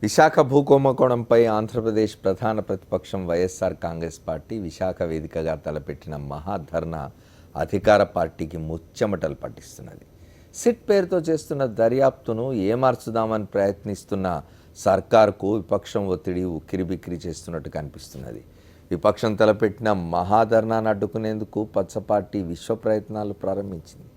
విశాఖ భూకుంభకోణంపై ఆంధ్రప్రదేశ్ ప్రధాన ప్రతిపక్షం వైఎస్ఆర్ కాంగ్రెస్ పార్టీ విశాఖ వేదికగా తలపెట్టిన మహాధర్నా అధికార పార్టీకి ముచ్చెమటలు పట్టిస్తున్నది. సిట్ పేరుతో చేస్తున్న దర్యాప్తును ఏమార్చుదామని ప్రయత్నిస్తున్న సర్కార్కు విపక్షం ఒత్తిడి ఉక్కిరిబిక్కిరి చేస్తున్నట్టు కనిపిస్తున్నది. విపక్షం తలపెట్టిన మహాధర్నాను అడ్డుకునేందుకు పచ్చ పార్టీ విశ్వ ప్రయత్నాలు ప్రారంభించింది.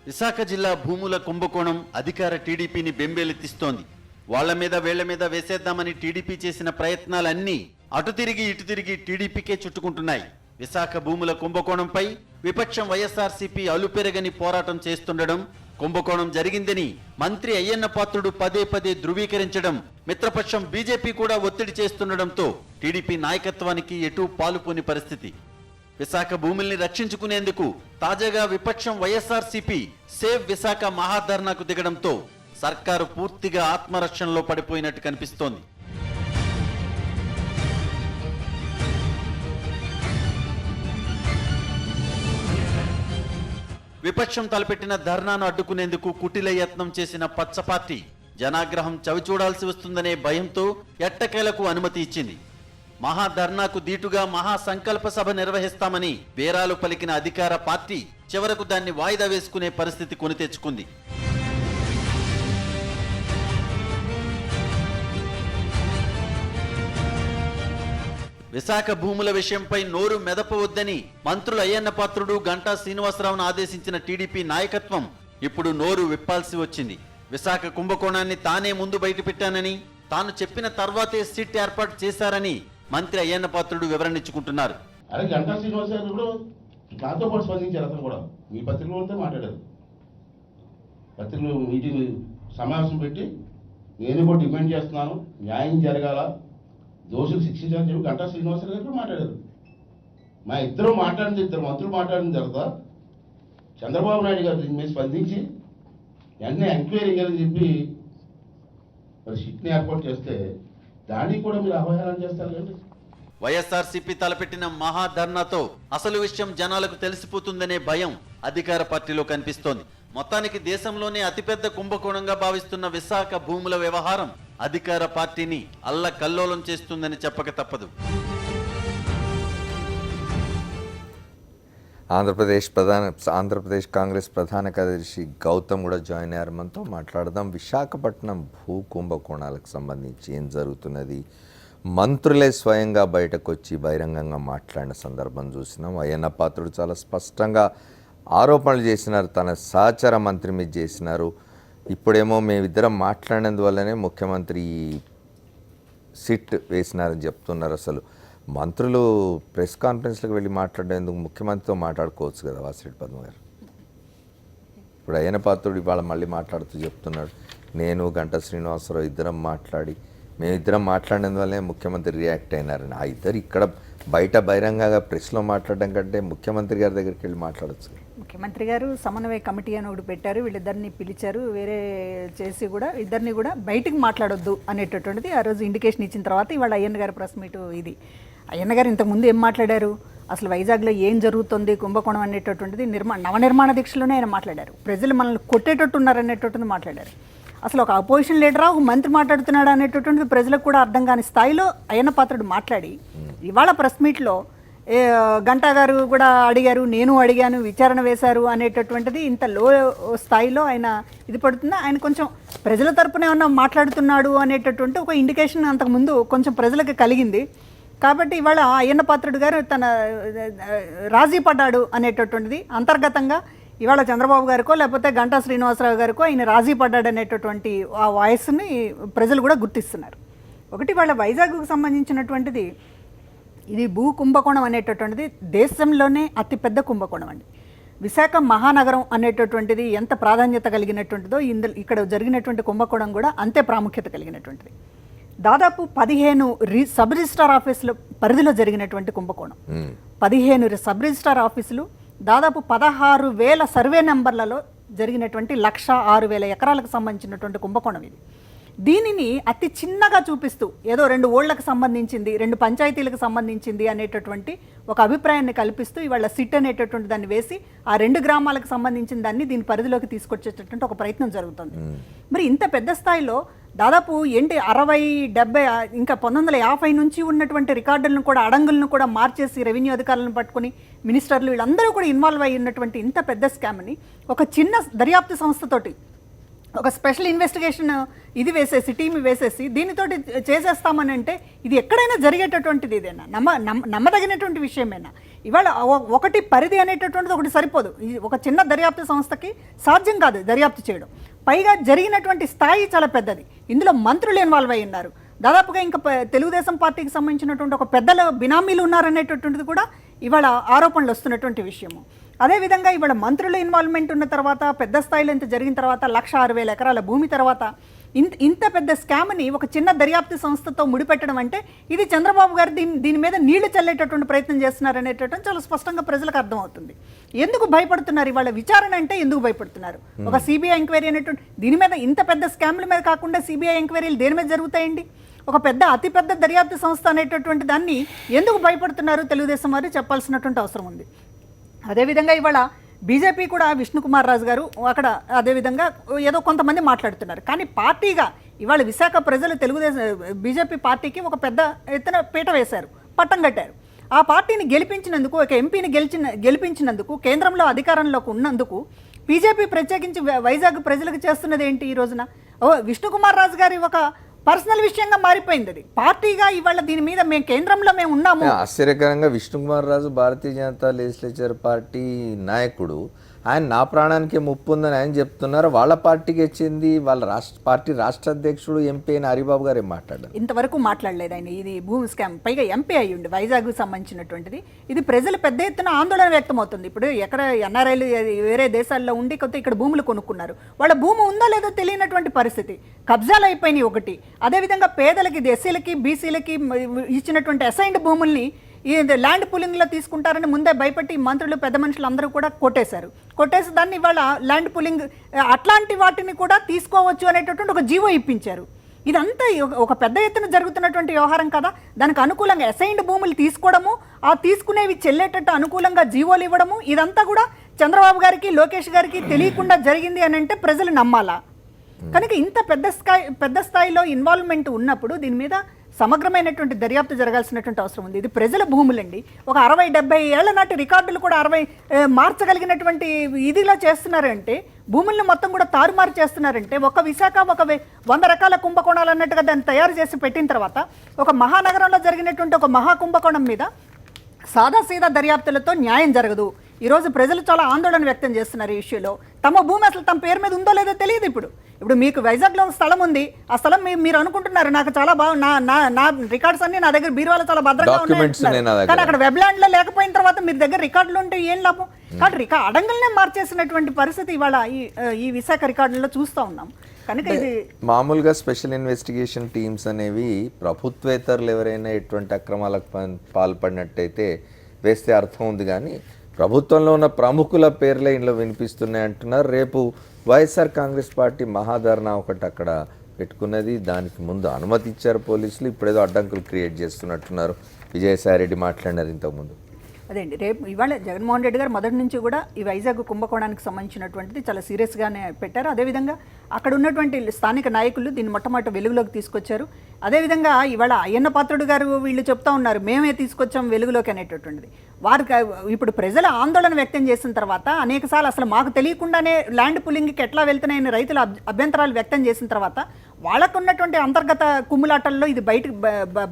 విశాఖ జిల్లా భూముల కుంభకోణం అధికార టీడీపీని బెంబేలెత్తిస్తోంది. వాళ్ల మీద వేళ్ల మీద వేసేద్దామని టీడీపీ చేసిన ప్రయత్నాలన్నీ అటు తిరిగి ఇటు తిరిగి టీడీపీకే చుట్టుకుంటున్నాయి. విశాఖ భూముల కుంభకోణంపై విపక్షం వైఎస్ఆర్సీపీ అలుపెరగని పోరాటం చేస్తుండడం, కుంభకోణం జరిగిందని మంత్రి అయ్యన్న పాత్రుడు పదే పదే ధృవీకరించడం, మిత్రపక్షం బీజేపీ కూడా ఒత్తిడి చేస్తుండడంతో టీడీపీ నాయకత్వానికి ఎటూ పాలుపోని పరిస్థితి. విశాఖ భూముల్ని రక్షించుకునేందుకు తాజాగా విపక్షం వైఎస్ఆర్సీపీ సేవ్ విశాఖ మహాధర్నాకు దిగడంతో సర్కారు పూర్తిగా ఆత్మరక్షణలో పడిపోయినట్టు కనిపిస్తోంది. విపక్షం తలపెట్టిన ధర్నాను అడ్డుకునేందుకు కుటిల యత్నం చేసిన పచ్చ పార్టీ జనాగ్రహం చవిచూడాల్సి వస్తుందనే భయంతో ఎట్టకేలకు అనుమతి ఇచ్చింది. మహాధర్నాకు దీటుగా మహాసంకల్ప సభ నిర్వహిస్తామని బేరాలు పలికిన అధికార పార్టీ చివరకు దాన్ని వాయిదా వేసుకునే పరిస్థితి కొని తెచ్చుకుంది. విశాఖ భూముల విషయంపై నోరు మెదపవద్దని మంత్రులు అయ్యన్న పాత్రుడు, గంటా శ్రీనివాసరావును ఆదేశించిన టీడీపీ నాయకత్వం ఇప్పుడు నోరు విప్పాల్సి వచ్చింది. విశాఖ కుంభకోణాన్ని తానే ముందు బయటపెట్టానని, తాను చెప్పిన తర్వాతే సిట్ ఏర్పాటు చేశారని మంత్రి అయ్యన్న పాత్రుడు వివరణించుకుంటున్నారు. అదే గంటా శ్రీనివాసరావు కూడా నాతో పాటు స్పందించారు. అతను కూడా మీ పత్రికలతో మాట్లాడారు. పత్రికలు మీటింగ్ సమావేశం పెట్టి నేను కూడా డిమాండ్ చేస్తున్నాను, న్యాయం జరగాల, దోషులు శిక్షించాలని చెప్పి గంటా శ్రీనివాసరావు గారు మాట్లాడారు. మా ఇద్దరు మంత్రులు మాట్లాడిన తర్వాత చంద్రబాబు నాయుడు గారు దీని మీద స్పందించి వెంటనే ఎంక్వైరీ చేయాలని చెప్పి మరి సిట్ని ఏర్పాటు చేస్తే దానికి కూడా మీరు అవహేళన చేస్తారు కండి. వైఎస్ఆర్సీపీ తలపెట్టిన మహాధర్నాతో అసలు విషయం జనాలకు తెలిసిపోతుందనే భయం అధికార పార్టీలో కనిపిస్తోంది. మొత్తానికి దేశంలోనే అతిపెద్ద కుంభకోణంగా భావిస్తున్న విశాఖ భూముల వ్యవహారం అధికార పార్టీని అల్లకల్లోలం చేస్తుందని చెప్పక తప్పదు. ఆంధ్రప్రదేశ్ కాంగ్రెస్ ప్రధాన కార్యదర్శి గౌతమ్ కూడా జాయిన్ అయ్యారు. మనతో మాట్లాడదాం. విశాఖపట్నం భూ కుంభకోణాలకు సంబంధించి ఏం జరుగుతున్నది, మంత్రులే స్వయంగా బయటకు వచ్చి బహిరంగంగా మాట్లాడిన సందర్భం చూసినాం. అయ్యన్న పాత్రుడు చాలా స్పష్టంగా ఆరోపణలు చేసినారు, తన సహచర మంత్రి మీద చేసినారు. ఇప్పుడేమో మేమిద్దరం మాట్లాడినందువల్లనే ముఖ్యమంత్రి సిట్ వేసినారని చెప్తున్నారు. అసలు మంత్రులు ప్రెస్ కాన్ఫరెన్స్లకు వెళ్ళి మాట్లాడేందుకు ముఖ్యమంత్రితో మాట్లాడుకోవచ్చు కదా వాసిరెడ్డి పద్మ గారు. ఇప్పుడు అయ్యన్న పాత్రుడు ఇవాళ మళ్ళీ మాట్లాడుతూ చెప్తున్నాడు, నేను గంటా శ్రీనివాసరావు ఇద్దరం మేమిద్దరం మాట్లాడినందువల్లే ముఖ్యమంత్రి రియాక్ట్ అయినారని. ఆ ఇద్దరు ఇక్కడ బయట బహిరంగంగా ప్రెస్లో మాట్లాడడం కంటే ముఖ్యమంత్రి గారి దగ్గరికి వెళ్ళి మాట్లాడచ్చు. ముఖ్యమంత్రి గారు సమన్వయ కమిటీ అని ఒకటి పెట్టారు, వీళ్ళిద్దరిని పిలిచారు, వేరే చేసి కూడా ఇద్దరిని కూడా బయటికి మాట్లాడొద్దు అనేటటువంటిది ఆ రోజు ఇండికేషన్ ఇచ్చిన తర్వాత ఇవాళ అయ్యన్న గారి ప్రెస్ మీట్ ఇది. అయ్యన్న గారు ఇంతకుముందు ఏం మాట్లాడారు, అసలు వైజాగ్లో ఏం జరుగుతుంది కుంభకోణం అనేటటువంటిది నవనిర్మాణ దీక్షలోనే ఆయన మాట్లాడారు. ప్రజలు మనల్ని కొట్టేటట్టు ఉన్నారనేటటువంటిది మాట్లాడారు. అసలు ఒక అపోజిషన్ లీడరా ఒక మంత్రి మాట్లాడుతున్నాడు అనేటటువంటిది ప్రజలకు కూడా అర్థం కాని స్థాయిలో అయ్యన్న పాత్రుడు మాట్లాడి ఇవాళ ప్రెస్ మీట్లో గంటా గారు కూడా అడిగారు, నేను అడిగాను, విచారణ వేశారు అనేటటువంటిది ఇంత లో స్థాయిలో ఆయన ఇది పడుతుంది. ఆయన కొంచెం ప్రజల తరపున ఏమన్నా మాట్లాడుతున్నాడు అనేటటువంటి ఒక ఇండికేషన్ అంతకుముందు కొంచెం ప్రజలకు కలిగింది. కాబట్టి ఇవాళ అయ్యన్న పాత్రుడు గారు తన రాజీ పడ్డాడు అనేటటువంటిది అంతర్గతంగా ఇవాళ చంద్రబాబు గారికో లేకపోతే గంటా శ్రీనివాసరావు గారికో ఆయన రాజీ పడ్డాడు అనేటటువంటి ఆ వాయిస్ని ప్రజలు కూడా గుర్తిస్తున్నారు. ఒకటి వాళ్ళ వైజాగ్కు సంబంధించినటువంటిది ఇది భూ కుంభకోణం అనేటటువంటిది దేశంలోనే అతిపెద్ద కుంభకోణం అండి. విశాఖ మహానగరం అనేటటువంటిది ఎంత ప్రాధాన్యత కలిగినటువంటిదో ఇక్కడ జరిగినటువంటి కుంభకోణం కూడా అంతే ప్రాముఖ్యత కలిగినటువంటిది. దాదాపు 15 సబ్ రిజిస్ట్రార్ ఆఫీసుల పరిధిలో జరిగినటువంటి కుంభకోణం. 15 సబ్ రిజిస్ట్రార్ ఆఫీసులు, దాదాపు 16,000 సర్వే నెంబర్లలో జరిగినటువంటి 1,06,000 ఎకరాలకు సంబంధించినటువంటి కుంభకోణం ఇది. దీనిని అతి చిన్నగా చూపిస్తూ ఏదో 2 ఊళ్ళకు సంబంధించింది, 2 పంచాయతీలకు సంబంధించింది అనేటటువంటి ఒక అభిప్రాయాన్ని కల్పిస్తూ ఇవాళ సిట్ అనేటటువంటి దాన్ని వేసి ఆ 2 గ్రామాలకు సంబంధించిన దాన్ని దీని పరిధిలోకి తీసుకొచ్చేటటువంటి ఒక ప్రయత్నం జరుగుతుంది. మరి ఇంత పెద్ద స్థాయిలో దాదాపు 60, 70 ఇంకా 1950 నుంచి ఉన్నటువంటి రికార్డులను కూడా, అడంగులను కూడా మార్చేసి రెవెన్యూ అధికారులను పట్టుకుని మినిస్టర్లు వీళ్ళందరూ కూడా ఇన్వాల్వ్ అయ్యి ఉన్నటువంటి ఇంత పెద్ద స్కామ్ని ఒక చిన్న దర్యాప్తు సంస్థతోటి ఒక స్పెషల్ ఇన్వెస్టిగేషన్ ఇది వేసేసి టీం వేసేసి దీనితోటి చేసేస్తామని అంటే ఇది ఎక్కడైనా జరిగేటటువంటిది, ఇదేనా నమ్మదగినటువంటి విషయమేనా? ఇవాళ ఒకటి పరిధి అనేటటువంటిది ఒకటి సరిపోదు. ఒక చిన్న దర్యాప్తు సంస్థకి సాధ్యం కాదు దర్యాప్తు చేయడం. పైగా జరిగినటువంటి స్థాయి చాలా పెద్దది. ఇందులో మంత్రులు ఇన్వాల్వ్ అయి ఉన్నారు. దాదాపుగా ఇంకా తెలుగుదేశం పార్టీకి సంబంధించినటువంటి ఒక పెద్దల బినామీలు ఉన్నారనేటటువంటిది కూడా ఇవాళ ఆరోపణలు వస్తున్నటువంటి విషయము. అదేవిధంగా ఇవాళ మంత్రుల ఇన్వాల్వ్మెంట్ ఉన్న తర్వాత, పెద్ద స్థాయిలో ఇంత జరిగిన తర్వాత, 1,06,000 ఎకరాల భూమి తర్వాత ఇంత పెద్ద స్కామ్ని ఒక చిన్న దర్యాప్తు సంస్థతో ముడిపెట్టడం అంటే ఇది చంద్రబాబు గారు దీని మీద నీళ్లు చల్లేటటువంటి ప్రయత్నం చేస్తున్నారనేటటువంటి చాలా స్పష్టంగా ప్రజలకు అర్థమవుతుంది. ఎందుకు భయపడుతున్నారు ఇవాళ విచారణ అంటే? ఎందుకు భయపడుతున్నారు? ఒక సిబిఐ ఎంక్వైరీ అనేటువంటి దీని మీద, ఇంత పెద్ద స్కామ్ల మీద కాకుండా సిబిఐ ఎంక్వైరీలు దేని మీద జరుగుతాయండి? ఒక అతిపెద్ద దర్యాప్తు సంస్థ అనేటటువంటి దాన్ని ఎందుకు భయపడుతున్నారు తెలుగుదేశం వారు చెప్పాల్సినటువంటి అవసరం ఉంది. అదేవిధంగా ఇవాళ బీజేపీ కూడా విష్ణుకుమార్ రాజు గారు అక్కడ అదేవిధంగా ఏదో కొంతమంది మాట్లాడుతున్నారు. కానీ పార్టీగా ఇవాళ విశాఖ ప్రజలు బీజేపీ పార్టీకి ఒక పెద్ద ఎత్తున పీట వేశారు, పట్టం కట్టారు. ఆ పార్టీని గెలిపించినందుకు, ఒక ఎంపీని గెలిపించినందుకు, కేంద్రంలో అధికారంలోకి ఉన్నందుకు బీజేపీ ప్రత్యేకించి వైజాగ్ ప్రజలకు చేస్తున్నది ఏంటి ఈ రోజున? విష్ణుకుమార్ రాజు గారి ఒక పర్సనల్ విషయంగా మారిపోయింది. అది పార్టీగా ఇవాళ దీని మీద మేము కేంద్రంలో మేము ఉన్నాము. ఆశ్చర్యకరంగా విష్ణుకుమార్ రాజు భారతీయ జనతా లెజిస్లేచర్ పార్టీ నాయకుడు, ఆయన నా ప్రాణానికి ముప్పు ఉందని ఆయన చెప్తున్నారు. వాళ్ళ పార్టీకి వచ్చింది వాళ్ళ పార్టీ రాష్ట్ర అధ్యక్షుడు ఎంపీ అయిన హరిబాబు గారు ఏం మాట్లాడారు? ఇంతవరకు మాట్లాడలేదు ఆయన. ఇది భూమి స్కామ్, పైగా ఎంపీ అయ్యుండి వైజాగ్కు సంబంధించినటువంటిది. ఇది ప్రజలు పెద్ద ఎత్తున ఆందోళన వ్యక్తమవుతుంది. ఇప్పుడు ఎక్కడ ఎన్ఆర్ఐలు వేరే దేశాల్లో ఉండి కొత్త ఇక్కడ భూములు కొనుక్కున్నారు. వాళ్ళ భూమి ఉందో లేదో తెలియనటువంటి పరిస్థితి, కబ్జాలు అయిపోయినాయి ఒకటి. అదేవిధంగా పేదలకి, ఎస్సీలకి, బీసీలకి ఇచ్చినటువంటి అసైన్డ్ భూముల్ని ఈ ల్యాండ్ పులింగ్లో తీసుకుంటారని ముందే భయపెట్టి మంత్రులు, పెద్ద మనుషులు అందరూ కూడా కొట్టేసి దాన్ని ఇవాళ ల్యాండ్ పులింగ్ అట్లాంటి వాటిని కూడా తీసుకోవచ్చు అనేటటువంటి ఒక జీవో ఇప్పించారు. ఇదంతా ఒక పెద్ద ఎత్తున జరుగుతున్నటువంటి వ్యవహారం కదా. దానికి అనుకూలంగా అసైన్డ్ భూములు తీసుకోవడము, ఆ తీసుకునేవి చెల్లేటట్టు అనుకూలంగా జీవోలు ఇవ్వడము, ఇదంతా కూడా చంద్రబాబు గారికి, లోకేష్ గారికి తెలియకుండా జరిగింది అని అంటే ప్రజలు నమ్మాలా? కనుక ఇంత పెద్ద స్థాయిలో ఇన్వాల్వ్మెంట్ ఉన్నప్పుడు దీని మీద సమగ్రమైనటువంటి దర్యాప్తు జరగాల్సినటువంటి అవసరం ఉంది. ఇది ప్రజల భూములండి. ఒక 60-70 ఏళ్ల నాటి రికార్డులు కూడా 60 మార్చగలిగినటువంటి ఇదిలా చేస్తున్నారంటే, భూములను మొత్తం కూడా తారుమారు చేస్తున్నారంటే, ఒక విశాఖ ఒక 100 రకాల కుంభకోణాలు అన్నట్టుగా దాన్ని తయారు చేసి పెట్టిన తర్వాత ఒక మహానగరంలో జరిగినటువంటి ఒక మహా కుంభకోణం మీద సాదాసీదా దర్యాప్తులతో న్యాయం జరగదు. ఈరోజు ప్రజలు చాలా ఆందోళన వ్యక్తం చేస్తున్నారు ఈ ఇష్యూలో. తమ భూమి అసలు తమ పేరు మీద ఉందో లేదో తెలియదు. ఇప్పుడు మీకు వైజాగ్లో ఒక స్థలం ఉంది. ఆ స్థలం మీరు అనుకుంటున్నారు నాకు చాలా నా రికార్డ్స్ అన్ని నా దగ్గర బీరువాలో చాలా భద్రంగా ఉన్నాయి, కానీ అక్కడ వెబ్లాండ్లో లేకపోయిన తర్వాత మీ దగ్గర రికార్డులు ఉంటే ఏం లాభం? కానీ అడంగల్నే మార్చేసినటువంటి పరిస్థితి ఇవాళ ఈ విశాఖ రికార్డుల్లో చూస్తూ ఉన్నాం. కనుక ఇది మామూలుగా స్పెషల్ ఇన్వెస్టిగేషన్ టీమ్స్ అనేవి ప్రభుత్వేతరులు ఎవరైనా ఎటువంటి అక్రమాలకు పాల్పడినట్టయితే వేస్తే అర్థం ఉంది, కానీ ప్రభుత్వంలో ఉన్న ప్రముఖుల పేర్లే ఇంట్లో వినిపిస్తున్నాయి అంటున్నారు. రేపు వైఎస్ఆర్ కాంగ్రెస్ పార్టీ మహాధర్నా ఒకటి అక్కడ పెట్టుకున్నది. దానికి ముందు అనుమతి ఇచ్చారు పోలీసులు. ఇప్పుడేదో అడ్డంకులు క్రియేట్ చేస్తున్నట్టున్నారు. విజయసాయి రెడ్డి మాట్లాడినారు ఇంతకుముందు. అదేండి, రేపు ఇవాళ జగన్మోహన్ రెడ్డి గారు మొదటి నుంచి కూడా ఈ వైజాగ్ కుంభకోణానికి సంబంధించినటువంటిది చాలా సీరియస్గానే పెట్టారు. అదేవిధంగా అక్కడ ఉన్నటువంటి స్థానిక నాయకులు దీన్ని మొట్టమొదటి వెలుగులోకి తీసుకొచ్చారు. అదేవిధంగా ఇవాళ అయ్యన్న పాత్రుడు గారు వీళ్ళు చెప్తా ఉన్నారు మేమే తీసుకొచ్చాం వెలుగులోకి అనేటటువంటిది. వారికి ఇప్పుడు ప్రజల ఆందోళన వ్యక్తం చేసిన తర్వాత అనేకసార్లు అసలు మాకు తెలియకుండానే ల్యాండ్ పులింగ్కి ఎట్లా వెళ్తున్నాయని రైతుల అభ్యంతరాలు వ్యక్తం చేసిన తర్వాత వాళ్ళకు ఉన్నటువంటి అంతర్గత కుమ్ములాటల్లో ఇది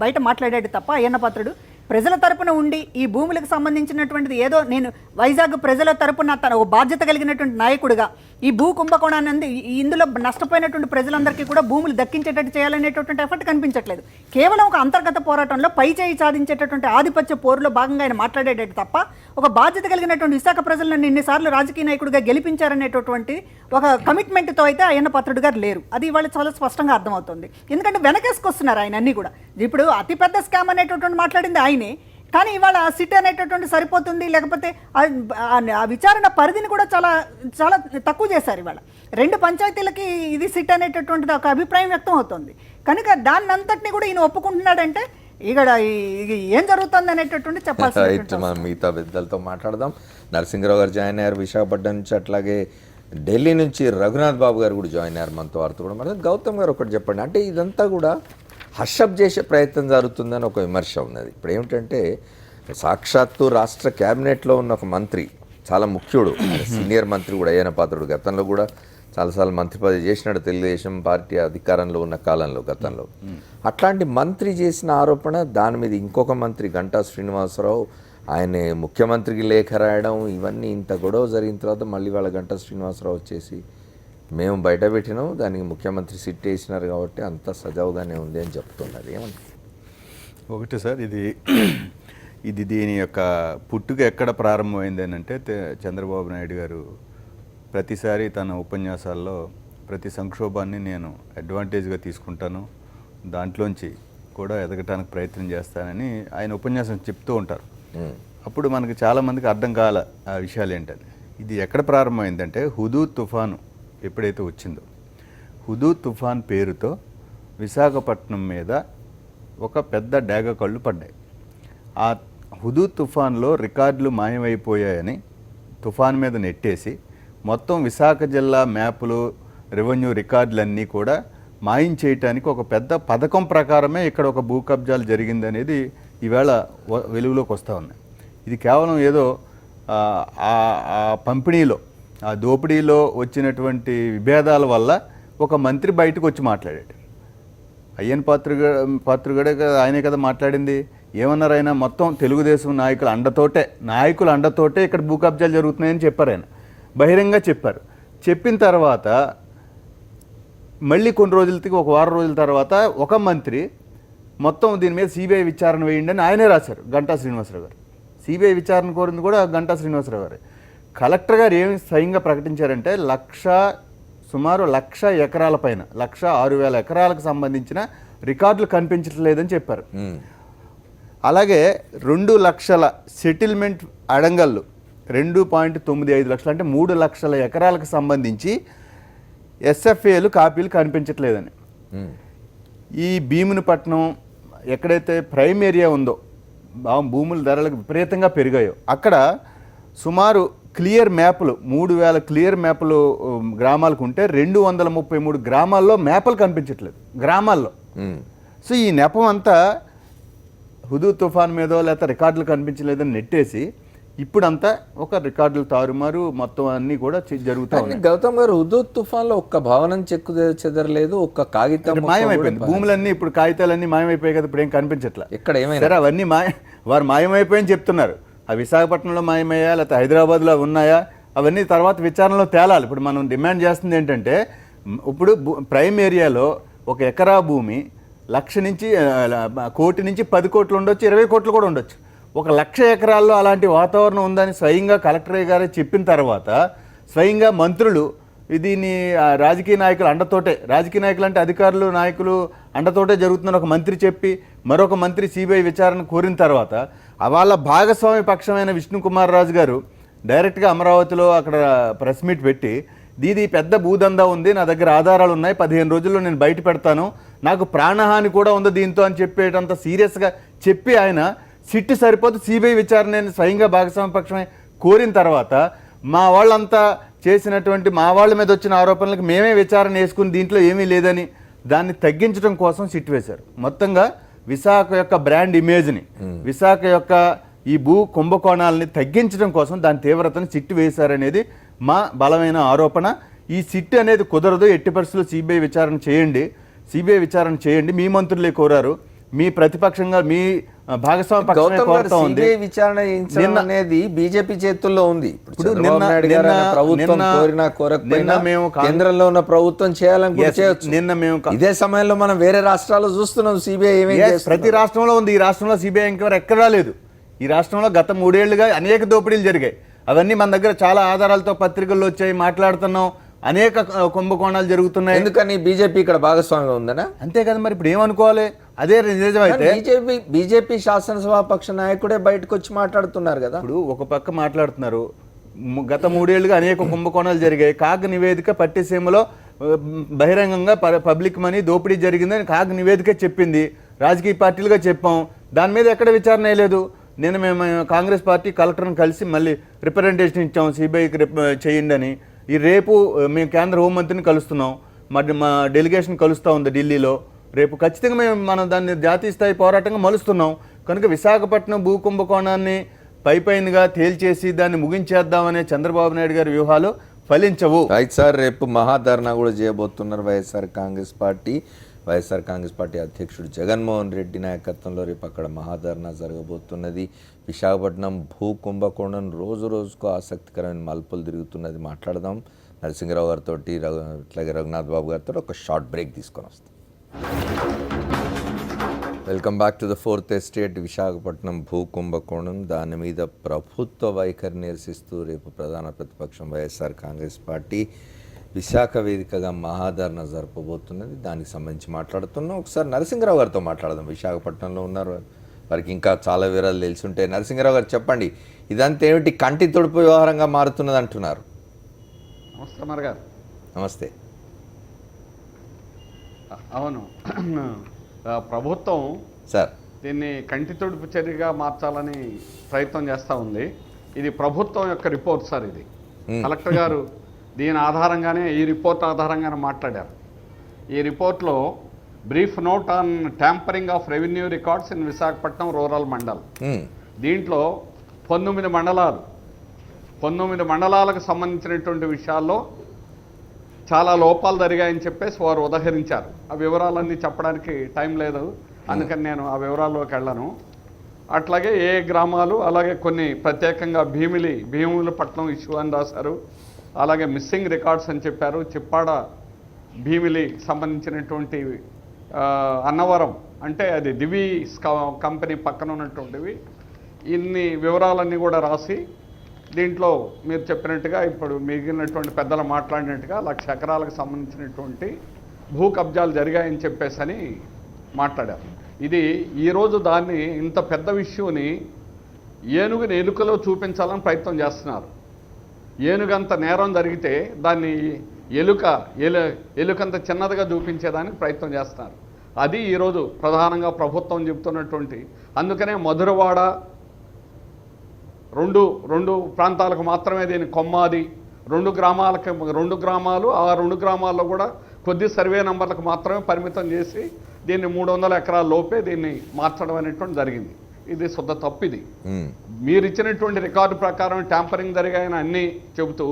బయట మాట్లాడాడు తప్ప అయ్యన్న పాత్రుడు ప్రజల తరపున ఉండి ఈ భూములకు సంబంధించినటువంటిది ఏదో నేను వైజాగ్ ప్రజల తరపున తన ఒక బాధ్యత కలిగినటువంటి నాయకుడిగా ఈ భూ కుంభకోణాన్ని ఇందులో నష్టపోయినటువంటి ప్రజలందరికీ కూడా భూములు దక్కించేటట్టు చేయాలనేటటువంటి ఎఫర్ట్ కనిపించట్లేదు. కేవలం ఒక అంతర్గత పోరాటంలో పై చేయి సాధించేటటువంటి ఆధిపత్య పోరులో భాగంగా ఆయన మాట్లాడేటట్టు తప్ప ఒక బాధ్యత కలిగినటువంటి విశాఖ ప్రజలను ఇన్నిసార్లు రాజకీయ నాయకుడిగా గెలిపించారనేటటువంటి ఒక కమిట్మెంట్తో అయితే అయ్యన్న పాత్రుడు గారు లేరు. అది ఇవాళ చాలా స్పష్టంగా అర్థమవుతుంది. ఎందుకంటే వెనకేసుకొస్తున్నారు ఆయన అన్నీ కూడా. ఇప్పుడు అతిపెద్ద స్కామ్ అనేటటువంటి మాట్లాడింది ఆయనే. కానీ ఇవాళ సిట్ అనేటటువంటి సరిపోతుంది, లేకపోతే ఆ విచారణ పరిధిని కూడా చాలా చాలా తక్కువ చేశారు. ఇవాళ 2 పంచాయతీలకి ఇది సిట్ అనేటటువంటిది ఒక అభిప్రాయం వ్యక్తం అవుతుంది. కనుక దాన్ని అంతటిని కూడా ఈయన ఒప్పుకుంటున్నాడంటే ఇక్కడ ఏం జరుగుతుంది అనేటటువంటి చెప్పాల్సి. మనం మిగతా పెద్దలతో మాట్లాడదాం. నరసింహరావు గారు జాయిన్ అయ్యారు విశాఖపట్నం నుంచి, అట్లాగే ఢిల్లీ నుంచి రఘునాథ్ బాబు గారు కూడా జాయిన్ అయ్యారు మనతో. వారితో కూడా మరి గౌతమ్ గారు ఒకటి చెప్పండి, అంటే ఇదంతా కూడా హర్షప్ చేసే ప్రయత్నం జరుగుతుందని ఒక విమర్శ ఉన్నది. ఇప్పుడు ఏమిటంటే సాక్షాత్తు రాష్ట్ర క్యాబినెట్లో ఉన్న ఒక మంత్రి, చాలా ముఖ్యుడు, సీనియర్ మంత్రి కూడా అయ్యన పాత్రుడు, గతంలో కూడా చాలాసార్లు మంత్రి పదవి చేసినాడు తెలుగుదేశం పార్టీ అధికారంలో ఉన్న కాలంలో గతంలో. అట్లాంటి మంత్రి చేసిన ఆరోపణ, దాని మీద ఇంకొక మంత్రి గంటా శ్రీనివాసరావు ఆయన ముఖ్యమంత్రికి లేఖ రాయడం, ఇవన్నీ ఇంత గొడవ జరిగిన తర్వాత మళ్ళీ వాళ్ళ గంటా శ్రీనివాసరావు వచ్చేసి మేము బయట పెట్టినాం, దానికి ముఖ్యమంత్రి సిట్ వేసినారు కాబట్టి అంత సజావుగానే ఉంది అని చెప్తున్నారు. ఏమంటారు? ఒకటి సార్, ఇది దీని యొక్క పుట్టుక ఎక్కడ ప్రారంభమైంది అని అంటే, చంద్రబాబు నాయుడు గారు ప్రతిసారి తన ఉపన్యాసాల్లో ప్రతి సంక్షోభాన్ని నేను అడ్వాంటేజ్గా తీసుకుంటాను, దాంట్లోంచి కూడా ఎదగటానికి ప్రయత్నం చేస్తానని ఆయన ఉపన్యాసం చెప్తూ ఉంటారు. అప్పుడు మనకి చాలామందికి అర్థం కాల ఆ విషయాలు ఏంటని. ఇది ఎక్కడ ప్రారంభమైందంటే, హుదూద్ తుఫాను ఎప్పుడైతే వచ్చిందో, హుదూద్ తుఫాన్ పేరుతో విశాఖపట్నం మీద ఒక పెద్ద డేగ కళ్ళు పడ్డాయి. ఆ హుదూద్ తుఫాన్లో రికార్డులు మాయమైపోయాయని తుఫాన్ మీద నెట్టేసి మొత్తం విశాఖ జిల్లా మ్యాపులు, రెవెన్యూ రికార్డులన్నీ కూడా మాయం చేయటానికి ఒక పెద్ద పథకం ప్రకారమే ఇక్కడ ఒక భూ కబ్జాలు జరిగిందనేది ఈవేళ వెలుగులోకి వస్తూ ఉన్నాయి. ఇది కేవలం ఏదో ఆ పంపిణీలో, ఆ దోపిడీలో వచ్చినటువంటి విభేదాల వల్ల ఒక మంత్రి బయటకు వచ్చి మాట్లాడాడు. అయ్యన్ పాత్రుగడే కదా, ఆయనే కదా మాట్లాడింది. ఏమన్నారు ఆయన? మొత్తం తెలుగుదేశం నాయకుల అండతోటే ఇక్కడ భూ కబ్జాలు జరుగుతున్నాయని చెప్పారు. ఆయన బహిరంగ చెప్పారు. చెప్పిన తర్వాత మళ్ళీ కొన్ని రోజులకి, ఒక వారం రోజుల తర్వాత ఒక మంత్రి మొత్తం దీని మీద సిబిఐ విచారణ వేయండి అని ఆయనే రాశారు, గంటా శ్రీనివాసరావు గారు. సిబిఐ విచారణ కోరింది కూడా గంటా శ్రీనివాసరావు గారు. కలెక్టర్ గారు ఏమి స్వయంగా ప్రకటించారంటే, సుమారు 1,00,000 ఎకరాల పైన 1,06,000 ఎకరాలకు సంబంధించిన రికార్డులు కనిపించట్లేదని చెప్పారు. అలాగే 2 లక్షల సెటిల్మెంట్ అడంగళ్ళు, 2.95 లక్షలు, అంటే 3 లక్షల ఎకరాలకు సంబంధించి ఎస్ఎఫ్ఏలు కాపీలు కనిపించట్లేదని. ఈ భీమునిపట్నం ఎక్కడైతే ప్రైమ్ ఏరియా ఉందో, భూముల ధరలకు విపరీతంగా పెరిగాయో, అక్కడ సుమారు క్లియర్ మ్యాప్లు 3,000 క్లియర్ మ్యాప్లు గ్రామాలకు ఉంటే 233 గ్రామాల్లో మ్యాప్లు కనిపించట్లేదు గ్రామాల్లో. సో ఈ నెపం అంతా హుదూద్ తుఫాన్ మీదో లేకపోతే రికార్డులు కనిపించలేదని నెట్టేసి ఇప్పుడంతా ఒక రికార్డులు తారుమారు మొత్తం అన్నీ కూడా జరుగుతూ ఉన్నాయి. గౌతమ్ గారు, హుదూద్ తుఫాన్లో ఒక్క భవనం చెక్కు చెదరలేదు, ఒక్క కాగితం మాయమైపోయింది. భూములన్నీ ఇప్పుడు కాగితాలన్నీ మాయమైపోయాయి కదా, ఇప్పుడు ఏం కనిపించట్లా. ఇక్కడ ఏమైనా సరే, అవన్నీ వారు మాయమైపోయని చెప్తున్నారు. ఆ విశాఖపట్నంలో మాయమయ్యా లేకపోతే హైదరాబాద్లో ఉన్నాయా, అవన్నీ తర్వాత విచారణలో తేలాలి. ఇప్పుడు మనం డిమాండ్ చేస్తుంది ఏంటంటే, ఇప్పుడు ప్రైమ్ ఏరియాలో 1 ఎకరా భూమి 1,00,000 నుంచి 1 కోటి నుంచి 10 కోట్లు ఉండొచ్చు, 20 కోట్లు కూడా ఉండొచ్చు. 1,00,000 ఎకరాల్లో అలాంటి వాతావరణం ఉందని స్వయంగా కలెక్టర్ గారే చెప్పిన తర్వాత, స్వయంగా మంత్రులు దీన్ని రాజకీయ నాయకులు అండతోటే, రాజకీయ నాయకులు అంటే అధికారులు నాయకులు అండతోటే జరుగుతున్న ఒక మంత్రి చెప్పి, మరొక మంత్రి సిబిఐ విచారణ కోరిన తర్వాత, వాళ్ళ భాగస్వామి పక్షమైన విష్ణుకుమార్ రాజు గారు డైరెక్ట్గా అమరావతిలో అక్కడ ప్రెస్ మీట్ పెట్టి, దీది పెద్ద భూదందా ఉంది, నా దగ్గర ఆధారాలు ఉన్నాయి, 15 రోజుల్లో నేను బయట పెడతాను, నాకు ప్రాణహాని కూడా ఉంది దీంతో అని చెప్పేటంత సీరియస్గా చెప్పి, ఆయన సిట్టు సరిపోతే సిబిఐ విచారణ స్వయంగా భాగస్వామి పక్షమే కోరిన తర్వాత, మా వాళ్ళంతా చేసినటువంటి మా వాళ్ళ మీద వచ్చిన ఆరోపణలకు మేమే విచారణ వేసుకుని దీంట్లో ఏమీ లేదని దాన్ని తగ్గించడం కోసం సిట్ వేశారు. మొత్తంగా విశాఖ యొక్క బ్రాండ్ ఇమేజ్ని, విశాఖ యొక్క ఈ భూ కుంభకోణాలని తగ్గించడం కోసం దాని తీవ్రతను సిట్టు వేశారనేది మా బలమైన ఆరోపణ. ఈ సిట్టు అనేది కుదరదు, ఎట్టి పరిస్థితుల్లో సిబిఐ విచారణ చేయండి, మీ మంత్రులే కోరారు, మీ ప్రతిపక్షంగా మీ భాగస్వామి పక్షమే కోరుతా ఉంది. విచారణ అనేది బీజేపీ చేతుల్లో ఉంది. ఇప్పుడు కేంద్రంలో ఉన్న ప్రభుత్వం చేయాలని నిన్న మేము ఇదే సమయంలో మనం వేరే రాష్ట్రాల్లో చూస్తున్నాం సిబిఐ ప్రతి రాష్ట్రంలో ఉంది. ఈ రాష్ట్రంలో సిబిఐ ఎంక్వైరీ ఎక్కడా లేదు. ఈ రాష్ట్రంలో గత 3 ఏళ్లుగా అనేక దోపిడీలు జరిగాయి. అవన్నీ మన దగ్గర చాలా ఆధారాలతో పత్రికల్లో వచ్చాయి, మాట్లాడుతున్నాం. అనేక కుంభకోణాలు జరుగుతున్నాయి. ఎందుకని బీజేపీ ఇక్కడ భాగస్వామ్యం ఉందనా? అంతే కదా, మరి ఇప్పుడు ఏమనుకోవాలి? అదే నిజమైతే బీజేపీ శాసనసభాపక్ష నాయకుడే బయటకు వచ్చి మాట్లాడుతున్నారు కదా. ఇప్పుడు ఒక పక్క మాట్లాడుతున్నారు, గత 3 ఏళ్లుగా అనేక కుంభకోణాలు జరిగాయి. కాగ్ నివేదిక పట్టిసీమలో బహిరంగంగా పబ్లిక్ మనీ దోపిడీ జరిగిందని కాగ్ నివేదిక చెప్పింది. రాజకీయ పార్టీలుగా చెప్పాం, దాని మీద ఎక్కడ విచారణ లేదు. మేము కాంగ్రెస్ పార్టీ కలెక్టర్ని కలిసి మళ్ళీ రిప్రజెంటేషన్ ఇచ్చాం, సిబిఐకి చేయండి అని. ఈ రేపు మేము కేంద్ర హోంమంత్రిని కలుస్తున్నాం, మరి మా డెలిగేషన్ కలుస్తూ ఉంది ఢిల్లీలో. రేపు ఖచ్చితంగా మనం దాన్ని జాతీయ స్థాయి పోరాటంగా మలుస్తున్నాం. కనుక విశాఖపట్నం భూ కుంభకోణాన్ని పైపైనగా తేల్చేసి దాన్ని ముగించేద్దామనే చంద్రబాబు నాయుడు గారి వ్యూహాలు ఫలించవు. రైట్ సార్, రేపు మహాధర్నా కూడా చేయబోతున్నారు వైఎస్ఆర్ కాంగ్రెస్ పార్టీ అధ్యక్షుడు జగన్మోహన్ రెడ్డి నాయకత్వంలో రేపు అక్కడ మహాధర్నా జరగబోతున్నది. విశాఖపట్నం భూ కుంభకోణం రోజు రోజుకు ఆసక్తికరమైన మలుపులు తిరుగుతున్నది. మాట్లాడదాం నరసింహరావు గారితో, అట్లాగే రఘునాథ్ బాబు గారితో. ఒక షార్ట్ బ్రేక్ తీసుకొని వస్తాం. Welcome back to the fourth estate. Visakhapatnam భూ కుంభకోణం, దాని మీద ప్రభుత్వ వైఖరి నిరసిస్తూ రేపు ప్రధాన ప్రతిపక్షం వైఎస్ఆర్ కాంగ్రెస్ పార్టీ విశాఖ వేదికగా మహాధర్నా జరపబోతున్నది. దానికి సంబంధించి మాట్లాడుతున్నాం. ఒకసారి నరసింహరావు గారితో మాట్లాడదాం. విశాఖపట్నంలో ఉన్నారు, వారికి ఇంకా చాలా వివరాలు తెలిసి ఉంటాయి. నరసింహరావు గారు చెప్పండి, ఇదంతా ఏమిటి కంటి తొడుపు వ్యవహారంగా మారుతున్నది అంటున్నారు? నమస్తే మరి గారు. నమస్తే. అవును, ప్రభుత్వం సార్ దీన్ని కంటి తుడుపు చర్యగా మార్చాలని ప్రయత్నం చేస్తూ ఉంది. ఇది ప్రభుత్వం యొక్క రిపోర్ట్ సార్. ఇది కలెక్టర్ గారు దీని ఆధారంగానే, ఈ రిపోర్ట్ ఆధారంగానే మాట్లాడారు. ఈ రిపోర్ట్లో brief note on tampering of revenue records in Visakhapatnam rural mandal. దీంట్లో 19 మండలాలకు సంబంధించినటువంటి విషయాల్లో చాలా లోపాలు జరిగాయని చెప్పేసి వారు ఉదహరించారు. ఆ వివరాలన్నీ చెప్పడానికి టైం లేదు, అందుకని నేను ఆ వివరాల్లోకి వెళ్ళను. అట్లాగే ఏ గ్రామాలు, అలాగే కొన్ని ప్రత్యేకంగా భీములపట్నం ఇష్యూ అని రాశారు. అలాగే మిస్సింగ్ రికార్డ్స్ అని చెప్పారు. చిప్పాడ భీమిలి సంబంధించినటువంటి అన్నవరం అంటే అది దివి కంపెనీ పక్కన ఉన్నటువంటివి. ఇన్ని వివరాలన్నీ కూడా రాసి దీంట్లో మీరు చెప్పినట్టుగా ఇప్పుడు మిగిలినటువంటి పెద్దలు మాట్లాడినట్టుగా 1,00,000 ఎకరాలకు సంబంధించినటువంటి భూ కబ్జాలు జరిగాయని చెప్పేసి మాట్లాడారు. ఇది ఈరోజు దాన్ని ఇంత పెద్ద విషయాన్ని ఏనుగుని ఎలుకలో చూపించాలని ప్రయత్నం చేస్తున్నారు. ఏనుగంత నేరం జరిగితే దాన్ని ఎలుకంత చిన్నదిగా చూపించేదానికి ప్రయత్నం చేస్తున్నారు. అది ఈరోజు ప్రధానంగా ప్రభుత్వం చెబుతున్నటువంటి. అందుకనే మధురవాడ రెండు ప్రాంతాలకు మాత్రమే దీని కొమ్మాది, 2 గ్రామాలు, ఆ 2 గ్రామాల్లో కూడా కొద్ది సర్వే నంబర్లకు మాత్రమే పరిమితం చేసి దీన్ని 300 ఎకరాల లోపే దీన్ని మార్చడం అనేటువంటి జరిగింది. ఇది శుద్ధ తప్పు. ఇది మీరు ఇచ్చినటువంటి రికార్డు ప్రకారం ట్యాంపరింగ్ జరిగాయని అన్నీ చెబుతూ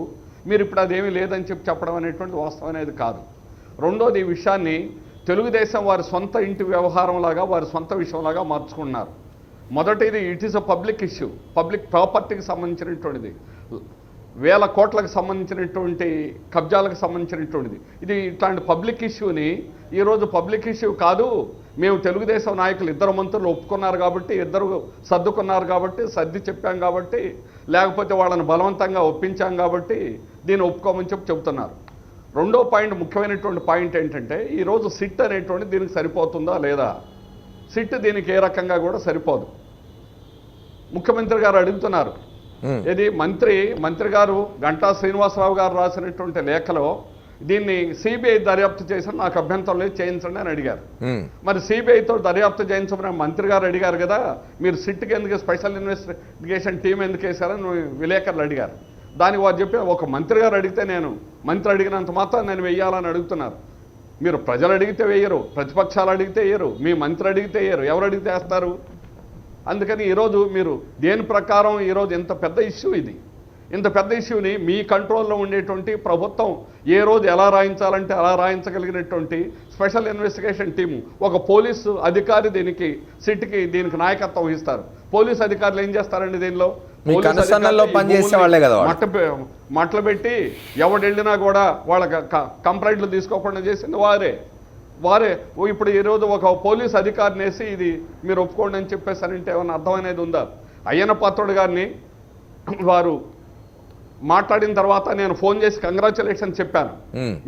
మీరు ఇప్పుడు అదేమీ లేదని చెప్పడం అనేటువంటి వాస్తవం అనేది కాదు. రెండోది, ఈ విషయాన్ని తెలుగుదేశం వారి సొంత ఇంటి వ్యవహారంలాగా, వారి సొంత విషయంలాగా మార్చుకున్నారు. మొదటిది, it is a public issue, public ప్రాపర్టీకి సంబంధించినటువంటిది, 1000 కోట్లకు సంబంధించినటువంటి కబ్జాలకు సంబంధించినటువంటిది. ఇది ఇట్లాంటి పబ్లిక్ ఇష్యూని ఈరోజు పబ్లిక్ ఇష్యూ కాదు, మేము తెలుగుదేశం నాయకులు 2 మంత్రులు ఒప్పుకున్నారు కాబట్టి, 2 సర్దుకున్నారు కాబట్టి, సర్ది చెప్పాం కాబట్టి, లేకపోతే వాళ్ళని బలవంతంగా ఒప్పించాం కాబట్టి దీన్ని ఒప్పుకోమని చెప్తున్నారు. రెండో పాయింట్, ముఖ్యమైనటువంటి పాయింట్ ఏంటంటే, ఈరోజు సిట్ అనేటువంటి దీనికి సరిపోతుందా లేదా? సిట్ దీనికి ఏ రకంగా కూడా సరిపోదు. ముఖ్యమంత్రి గారు అడుగుతున్నారు, ఇది మంత్రి గారు గంటా శ్రీనివాసరావు గారు రాసినటువంటి లేఖలో దీన్ని సిబిఐ దర్యాప్తు చేసిన నాకు అభ్యంతరం లేదు, చేయించండి అని అడిగారు. మరి సిబిఐతో దర్యాప్తు చేయించమని మంత్రి గారు అడిగారు కదా, మీరు సిట్కి ఎందుకు స్పెషల్ ఇన్వెస్టిగేషన్ టీం ఎందుకు వేశారని విలేకరులు అడిగారు. దానికి వారు చెప్పి, ఒక మంత్రి గారు అడిగితే మంత్రి అడిగినంత మాత్రం నేను వెయ్యాలని అడుగుతున్నారు. మీరు ప్రజలు అడిగితే వేయరు, ప్రతిపక్షాలు అడిగితే వేయరు, మీ మంత్రి అడిగితే వేయరు, ఎవరు అడిగితే వేస్తారు? అందుకని ఈరోజు మీరు దేని ప్రకారం ఈరోజు ఇంత పెద్ద ఇష్యూ, ఇంత పెద్ద ఇష్యూని మీ కంట్రోల్లో ఉండేటువంటి ప్రభుత్వం ఏ రోజు ఎలా రాయించాలంటే అలా రాయించగలిగినటువంటి స్పెషల్ ఇన్వెస్టిగేషన్ టీము, ఒక పోలీసు అధికారి సిట్కి దీనికి నాయకత్వం వహిస్తారు. పోలీసు అధికారులు ఏం చేస్తారండి దీనిలో? మట్టలు పెట్టి ఎవడు వెళ్ళినా కూడా వాళ్ళ కంప్లైంట్లు తీసుకోకుండా చేసింది వారే. ఇప్పుడు ఈరోజు ఒక పోలీస్ అధికారిని వేసి ఇది మీరు ఒప్పుకోండి అని చెప్పేసారంటే ఏమన్నా అర్థం అనేది ఉందా? అయ్యన్న పాత్రుడు గారిని వారు మాట్లాడిన తర్వాత నేను ఫోన్ చేసి కంగ్రాచులేషన్ చెప్పాను,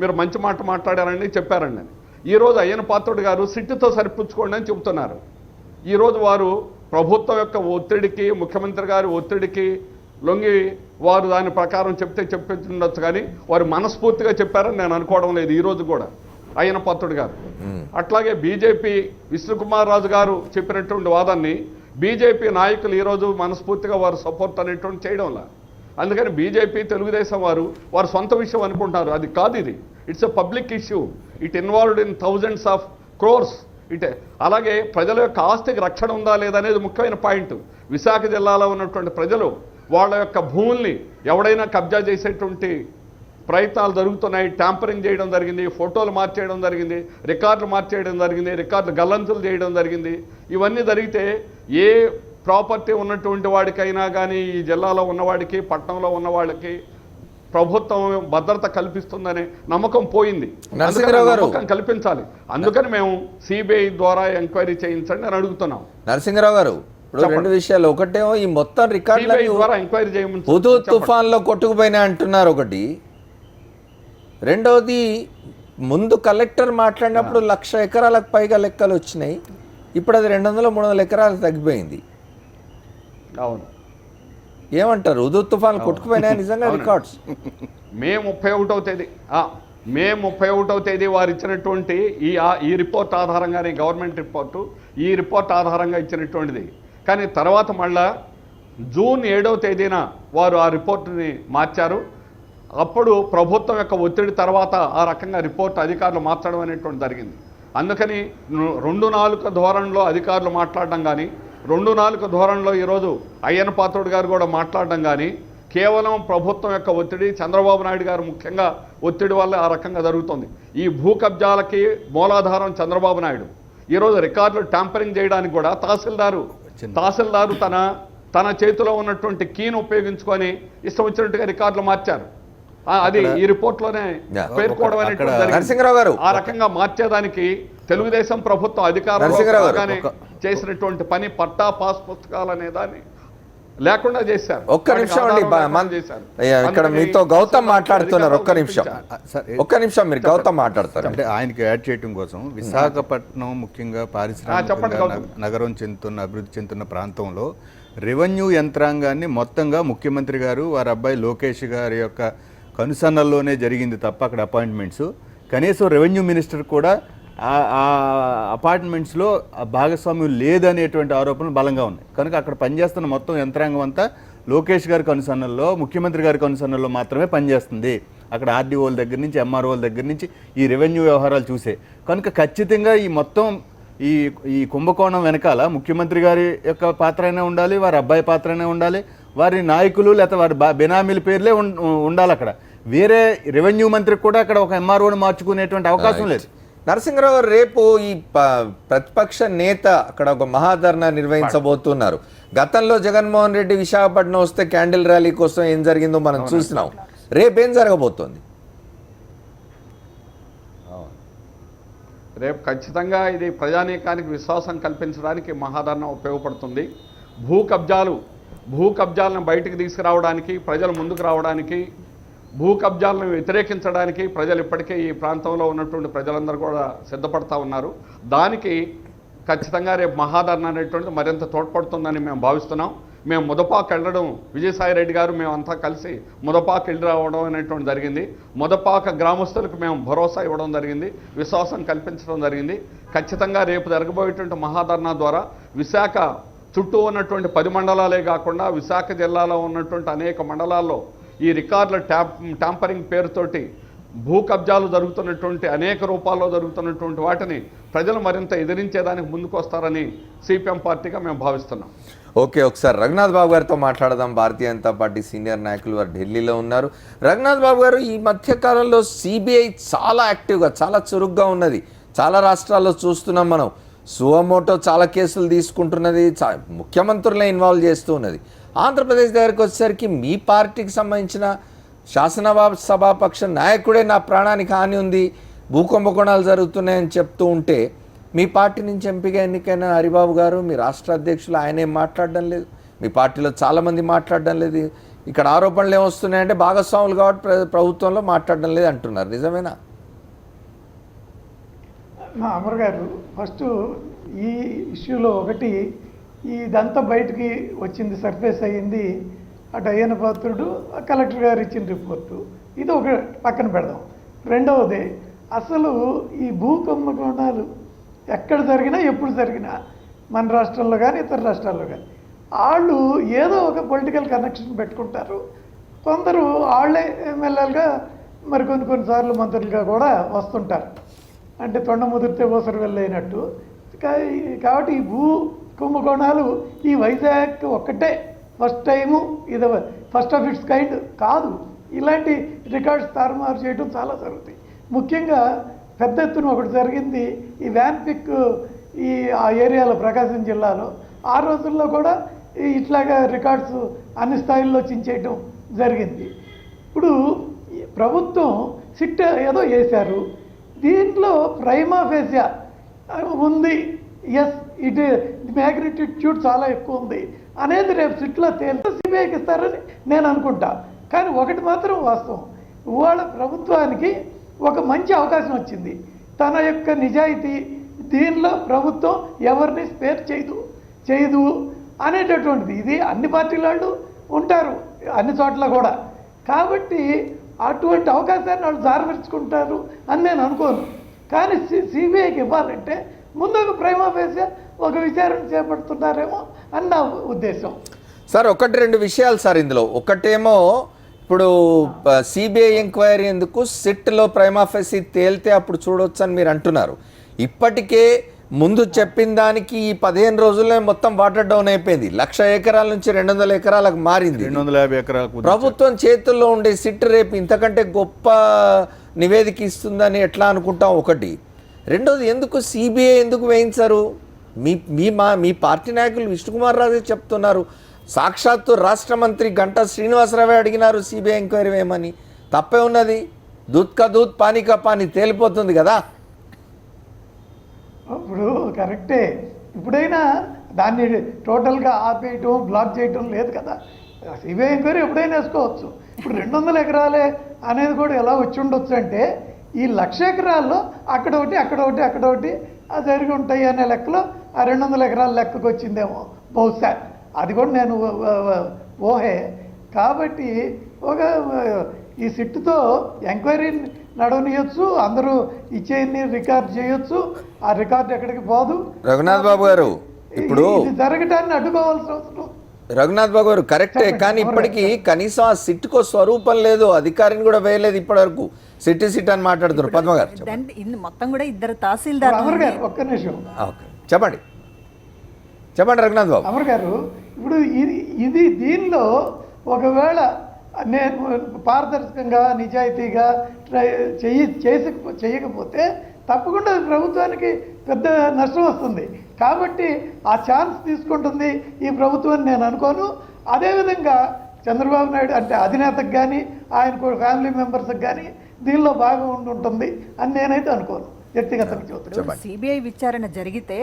మీరు మంచి మాట మాట్లాడారని చెప్పారండి. ఈరోజు అయ్యన పాత్రుడు గారు సిట్టుతో సరిపుచ్చుకోండి అని చెబుతున్నారు. ఈరోజు వారు ప్రభుత్వం యొక్క ఒత్తిడికి, ముఖ్యమంత్రి గారి ఒత్తిడికి లొంగి వారు దాని ప్రకారం చెప్పిండొచ్చు, కానీ వారు మనస్ఫూర్తిగా చెప్పారని నేను అనుకోవడం లేదు ఈరోజు కూడా అయ్యన పాత్రుడు గారు. అట్లాగే బీజేపీ విష్ణుకుమార్ రాజు గారు చెప్పినటువంటి వాదాన్ని బీజేపీ నాయకులు ఈరోజు మనస్ఫూర్తిగా వారు సపోర్ట్ అనేటువంటి చేయడంలా. అందుకని బీజేపీ తెలుగుదేశం వారు సొంత విషయం అనుకుంటున్నారు. అది కాదు, ఇది it's a public issue. It involved in thousands of crores. అలాగే ప్రజల యొక్క ఆస్తికి రక్షణ ఉందా లేదా అనేది ముఖ్యమైన పాయింట్. విశాఖ జిల్లాలో ఉన్నటువంటి ప్రజలు వాళ్ళ యొక్క భూముల్ని ఎవడైనా కబ్జా చేసేటువంటి ప్రయత్నాలు జరుగుతున్నాయి. ట్యాంపరింగ్ చేయడం జరిగింది, ఫోటోలు మార్చేయడం జరిగింది, రికార్డులు మార్చేయడం జరిగింది, రికార్డులు గల్లంతులు చేయడం జరిగింది. ఇవన్నీ జరిగితే ఏ ప్రాపర్టీ ఉన్నటువంటి వాడికైనా కానీ ఈ జిల్లాలో ఉన్నవాడికి, పట్టణంలో ఉన్నవాడికి ప్రభుత్వం భద్రత కల్పిస్తుందనే నమ్మకం పోయింది. నమ్మకం కల్పించాలి. అందుకని మేము సిబిఐ ద్వారా ఎంక్వైరీ చేయించండి అని అడుగుతున్నాం. నరసింహరావు గారు, ఇప్పుడు రెండు విషయాలు. ఒకటేమో ఈ మొత్తం రికార్డుల ద్వారా ఎంక్వైరీ చేయమని హుదూద్ తుఫాన్లో కొట్టుకుపోయినా అంటున్నారు ఒకటి. రెండవది, ముందు కలెక్టర్ మాట్లాడినప్పుడు 1,00,000 ఎకరాలకు పైగా లెక్కలు వచ్చినాయి. ఇప్పుడు అది 200-300 ఎకరాలకు తగ్గిపోయింది. అవును, ఏమంటారు? హుదూద్ తుఫాన్లు కొట్టుకుపోయినా నిజంగా రికార్డ్స్? మే 31వ తేదీ వారు ఇచ్చినటువంటి ఈ రిపోర్ట్ ఆధారంగానే, గవర్నమెంట్ రిపోర్టు, ఈ రిపోర్ట్ ఆధారంగా ఇచ్చినటువంటిది. కానీ తర్వాత మళ్ళా జూన్ 7వ తేదీన వారు ఆ రిపోర్టుని మార్చారు. అప్పుడు ప్రభుత్వం యొక్క ఒత్తిడి తర్వాత ఆ రకంగా రిపోర్ట్ అధికారులు మార్చడం అనేటువంటి జరిగింది. అందుకని 2-4 ధోరణిలో అధికారులు మాట్లాడడం కానీ, 2-4 ధోరణిలో ఈరోజు అయ్యన పాత్రుడు గారు కూడా మాట్లాడడం కానీ, కేవలం ప్రభుత్వం యొక్క ఒత్తిడి, చంద్రబాబు నాయుడు గారు ముఖ్యంగా ఒత్తిడి వల్ల ఆ రకంగా జరుగుతుంది. ఈ భూ కబ్జాలకి మూలాధారం చంద్రబాబు నాయుడు. ఈరోజు రికార్డులు ట్యాంపరింగ్ చేయడానికి కూడా తహసీల్దారు తన చేతిలో ఉన్నటువంటి కీను ఉపయోగించుకొని ఇష్టం వచ్చినట్టుగా రికార్డులు మార్చారు. అది ఈ రిపోర్ట్లోనే పేర్కోవడం అనేటువంటి ఆ రకంగా మార్చేదానికి తెలుగుదేశం ప్రభుత్వం అధికారంలోనే చేసినటువంటి పని పట్టా పాస్ పుస్తకాలు అనే దాన్ని లేకుండా చేశారు. ఒక్క నిమిషం అండి, ఇక్కడ మీతో గౌతమ్ మాట్లాడుతున్నారు. ఒక్క నిమిషం మీరు గౌతమ్ మాట్లాడతారు. అంటే ఆయనకి యాడ్ చేయడం కోసం, విశాఖపట్నం ముఖ్యంగా పారిశ్రామిక నగరం చెందుతున్న, అభివృద్ధి చెందుతున్న ప్రాంతంలో రెవెన్యూ యంత్రాంగాన్ని మొత్తంగా ముఖ్యమంత్రి గారు వారి అబ్బాయి లోకేష్ గారి యొక్క కనుసన్నల్లోనే జరిగింది తప్ప అక్కడ అపాయింట్మెంట్స్, కనీసం రెవెన్యూ మినిస్టర్ కూడా ఆ అపార్ట్మెంట్స్లో భాగస్వామ్యం లేదనేటువంటి ఆరోపణలు బలంగా ఉన్నాయి. కనుక అక్కడ పనిచేస్తున్న మొత్తం యంత్రాంగం అంతా లోకేష్ గారి కనుసన్నల్లో, ముఖ్యమంత్రి గారి కనుసన్నల్లో మాత్రమే పనిచేస్తుంది. అక్కడ ఆర్డీఓల దగ్గర నుంచి, ఎంఆర్ఓల దగ్గర నుంచి ఈ రెవెన్యూ వ్యవహారాలు చూసే. కనుక ఖచ్చితంగా ఈ మొత్తం ఈ కుంభకోణం వెనకాల ముఖ్యమంత్రి గారి యొక్క పాత్ర అయినా ఉండాలి, వారి అబ్బాయి పాత్ర అయినా ఉండాలి, వారి నాయకులు లేకపోతే వారి బినామీల పేర్లే ఉండాలి. అక్కడ వేరే రెవెన్యూ మంత్రికి కూడా అక్కడ ఒక ఎంఆర్ఓని మార్చుకునేటువంటి అవకాశం లేదు. నరసింహరావు గారు, రేపు ఈ ప్రతిపక్ష నేత అక్కడ ఒక మహాధర్నా నిర్వహించబోతున్నారు. గతంలో జగన్మోహన్ రెడ్డి విశాఖపట్నం వస్తే క్యాండిల్ ర్యాలీ కోసం ఏం జరిగిందో మనం చూసినాం. రేపేం జరగబోతోంది? రేపు ఖచ్చితంగా ఇది ప్రజానీకానికి విశ్వాసం కల్పించడానికి మహాధర్నా ఉపయోగపడుతుంది. భూ కబ్జాలను బయటకు తీసుకురావడానికి, ప్రజలు ముందుకు రావడానికి, భూ కబ్జాలను వ్యతిరేకించడానికి ప్రజలు ఇప్పటికే ఈ ప్రాంతంలో ఉన్నటువంటి ప్రజలందరూ కూడా సిద్ధపడతా ఉన్నారు. దానికి ఖచ్చితంగా రేపు మహాధర్నా అనేటువంటిది మరింత తోడ్పడుతుందని మేము భావిస్తున్నాం. మేము ముదపాకు వెళ్ళడం, విజయసాయి రెడ్డి గారు మేమంతా కలిసి ముదపాకు వెళ్ళి రావడం అనేటువంటి జరిగింది. ముదపాక గ్రామస్తులకు మేము భరోసా ఇవ్వడం జరిగింది, విశ్వాసం కల్పించడం జరిగింది. ఖచ్చితంగా రేపు జరగబోయేటువంటి మహాధర్నా ద్వారా విశాఖ చుట్టూ ఉన్నటువంటి 10 మండలాలే కాకుండా విశాఖ జిల్లాలో ఉన్నటువంటి అనేక మండలాల్లో ఈ రికార్డుల ట్యాంపరింగ్ పేరుతోటి భూ కబ్జాలు జరుగుతున్నటువంటి అనేక రూపాల్లో జరుగుతున్నటువంటి వాటిని ప్రజలు మరింత ఎదిరించేదానికి ముందుకు వస్తారని సిపిఎం పార్టీగా మేము భావిస్తున్నాం. ఓకే, ఒకసారి రఘునాథ్ బాబు గారితో మాట్లాడదాం. భారతీయ జనతా పార్టీ సీనియర్ నాయకులు వారు ఢిల్లీలో ఉన్నారు. రఘునాథ్ బాబు గారు, ఈ మధ్యకాలంలో సిబిఐ చాలా యాక్టివ్గా, చాలా చురుగ్గా ఉన్నది. చాలా రాష్ట్రాల్లో చూస్తున్నాం మనం. సువమోటో చాలా కేసులు తీసుకుంటున్నది, ముఖ్యమంత్రులనే ఇన్వాల్వ్ చేస్తూ ఉన్నది. ఆంధ్రప్రదేశ్ దగ్గరికి వచ్చేసరికి మీ పార్టీకి సంబంధించిన శాసనసభాపక్ష నాయకుడే నా ప్రాణానికి హాని ఉంది, భూకుంభకోణాలు జరుగుతున్నాయని చెప్తూ ఉంటే, మీ పార్టీ నుంచి ఎంపీగా ఎన్నికైన హరిబాబు గారు, మీ రాష్ట్ర అధ్యక్షులు, ఆయనేం మాట్లాడడం లేదు, మీ పార్టీలో చాలామంది మాట్లాడడం లేదు. ఇక్కడ ఆరోపణలు ఏమొస్తున్నాయంటే భాగస్వాములు కాబట్టి ప్రభుత్వంలో మాట్లాడడం లేదు అంటున్నారు. నిజమేనా? అమర్ గారు, ఫస్ట్ ఈ ఇష్యూలో ఒకటి, ఇదంతా బయటికి వచ్చింది, సర్ఫేస్ అయ్యింది, అటు అయ్యన పాత్రుడు కలెక్టర్ గారు ఇచ్చిన రిపోర్టు, ఇది ఒక పక్కన పెడదాం. రెండవది, అసలు ఈ భూ కుంభకోణాలు ఎక్కడ జరిగినా ఎప్పుడు జరిగినా మన రాష్ట్రంలో కానీ ఇతర రాష్ట్రాల్లో కానీ వాళ్ళు ఏదో ఒక పొలిటికల్ కనెక్షన్ పెట్టుకుంటారు. కొందరు వాళ్ళే ఎమ్మెల్యేలుగా, మరి కొన్నిసార్లు మంత్రులుగా కూడా వస్తుంటారు. అంటే తొండ ముదిరితే ఊసరు వెళ్ళైనట్టు. కాబట్టి ఈ భూ కుంభకోణాలు ఈ వైజాగ్ ఒక్కటే ఫస్ట్ టైము, ఇది ఫస్ట్ ఆఫ్ ఇట్స్ కైండ్ కాదు. ఇలాంటి రికార్డ్స్ తారుమారు చేయడం చాలా జరుగుతాయి. ముఖ్యంగా పెద్ద ఎత్తున ఒకటి జరిగింది, ఈ వ్యాన్ పిక్ ఈ ఆ ఏరియాలో ప్రకాశం జిల్లాలో. ఆ రోజుల్లో కూడా ఇట్లాగా రికార్డ్స్ అన్ని స్థాయిల్లో చించేయటం జరిగింది. ఇప్పుడు ప్రభుత్వం సిట్ ఏదో వేశారు, దీంట్లో ప్రైమా ఫేసియా ఉంది, ఎస్ ఇట్ మ్యాగ్నిట్యూడ్ చాలా ఎక్కువ ఉంది అనేది రేపు సిట్లో తేలితే సిబిఐకి ఇస్తారని నేను అనుకుంటా. కానీ ఒకటి మాత్రం వాస్తవం, ఇవాళ ప్రభుత్వానికి ఒక మంచి అవకాశం వచ్చింది. తన యొక్క నిజాయితీ, దీనిలో ప్రభుత్వం ఎవరిని స్పేర్ చేయదు అనేటటువంటిది. ఇది అన్ని పార్టీల వాళ్ళు ఉంటారు అన్ని చోట్ల కూడా. కాబట్టి అటువంటి అవకాశాన్ని వాళ్ళు జారవించుకుంటారు అని నేను అనుకోను. కానీ సిబిఐకి ఇవ్వాలంటే ముందు ఒక ప్రైమా ఫేసియా ఒక విచారణ చేపడుతున్నారేమో అని నా ఉద్దేశం. సార్, ఒకటి రెండు విషయాలు సార్ ఇందులో. ఒకటేమో ఇప్పుడు సిబిఐ ఎంక్వైరీ ఎందుకు, సిట్లో ప్రైమా ఫేసి తేలితే అప్పుడు చూడొచ్చు అని మీరు అంటున్నారు. ఇప్పటికే ముందు చెప్పిన దానికి ఈ 15 రోజుల్లో మొత్తం వాటర్ డౌన్ అయిపోయింది. 1,00,000 ఎకరాల నుంచి 200 ఎకరాలకు మారింది. 250 ఎకరాలకు ప్రభుత్వం చేతుల్లో ఉండే సిట్ రేపు ఇంతకంటే గొప్ప నివేదిక ఇస్తుందని ఎట్లా అనుకుంటాం ఒకటి. రెండోది, ఎందుకు సిబిఐ ఎందుకు వేయించారు? మీ పార్టీ నాయకులు విష్ణుకుమార్ రాజు చెప్తున్నారు, సాక్షాత్తు రాష్ట్ర మంత్రి గంటా శ్రీనివాసరావే అడిగినారు సిబిఐ ఎంక్వైరీ వేయమని. తప్పే ఉన్నది? దూద్ కా దూద్ పానీ కా పానీ తేలిపోతుంది కదా. ఇప్పుడు కరెక్టే, ఇప్పుడైనా దాన్ని టోటల్గా ఆపేయటం, బ్లాక్ చేయటం లేదు కదా. సిబిఐ ఎంక్వైరీ ఎప్పుడైనా వేసుకోవచ్చు. ఇప్పుడు 200 ఎకరాలే అనేది కూడా ఎలా వచ్చి ఉండొచ్చు అంటే, ఈ 1,00,000 ఎకరాల్లో అక్కడ ఒకటి జరిగి ఉంటాయి అనే లెక్కలో ఆ 200 ఎకరాల లెక్కకు వచ్చిందేమో బహుశా. అది కూడా నేను ఊహే. కాబట్టి ఒక ఈ సిట్టుతో ఎంక్వైరీని నడవనియొచ్చు, అందరూ ఇచ్చేయన్ని రికార్డ్ చేయొచ్చు, ఆ రికార్డు ఎక్కడికి పోదు. రఘునాథ్ బాబు గారు, ఇప్పుడు ఇది జరగటాన్ని అడ్డుకోవాల్సిన అవసరం. రఘునాథ్ బాబు గారు కరెక్టే, కానీ ఇప్పటికీ కనీసం ఆ సిట్కో స్వరూపం లేదు, అధికారిని కూడా వేయలేదు ఇప్పటి వరకు. సిట్ అని మాట్లాడుతున్నారు. పద్మ గారు మొత్తం కూడా ఇద్దరు తహసీల్దార్. అమర్ గారు ఒక్క నిమిషం చెప్పండి రఘునాథ్ బాబు. అమర్ గారు, ఇప్పుడు ఇది దీనిలో ఒకవేళ నేను పారదర్శకంగా నిజాయితీగా చేయకపోతే తప్పకుండా ప్రభుత్వానికి పెద్ద నష్టం వస్తుంది. కాబట్టి ఆ ఛాన్స్ తీసుకుంటుంది ఈ ప్రభుత్వం నేను అనుకోను. అదేవిధంగా చంద్రబాబు నాయుడు అంటే అధినేతకు కానీ ఆయన ఫ్యామిలీ మెంబర్స్కి కానీ దీనిలో భాగం ఉంటుంది అని నేనైతే అనుకోను వ్యక్తిగతంగా చెబుతాను. సిబిఐ విచారణ జరిగితే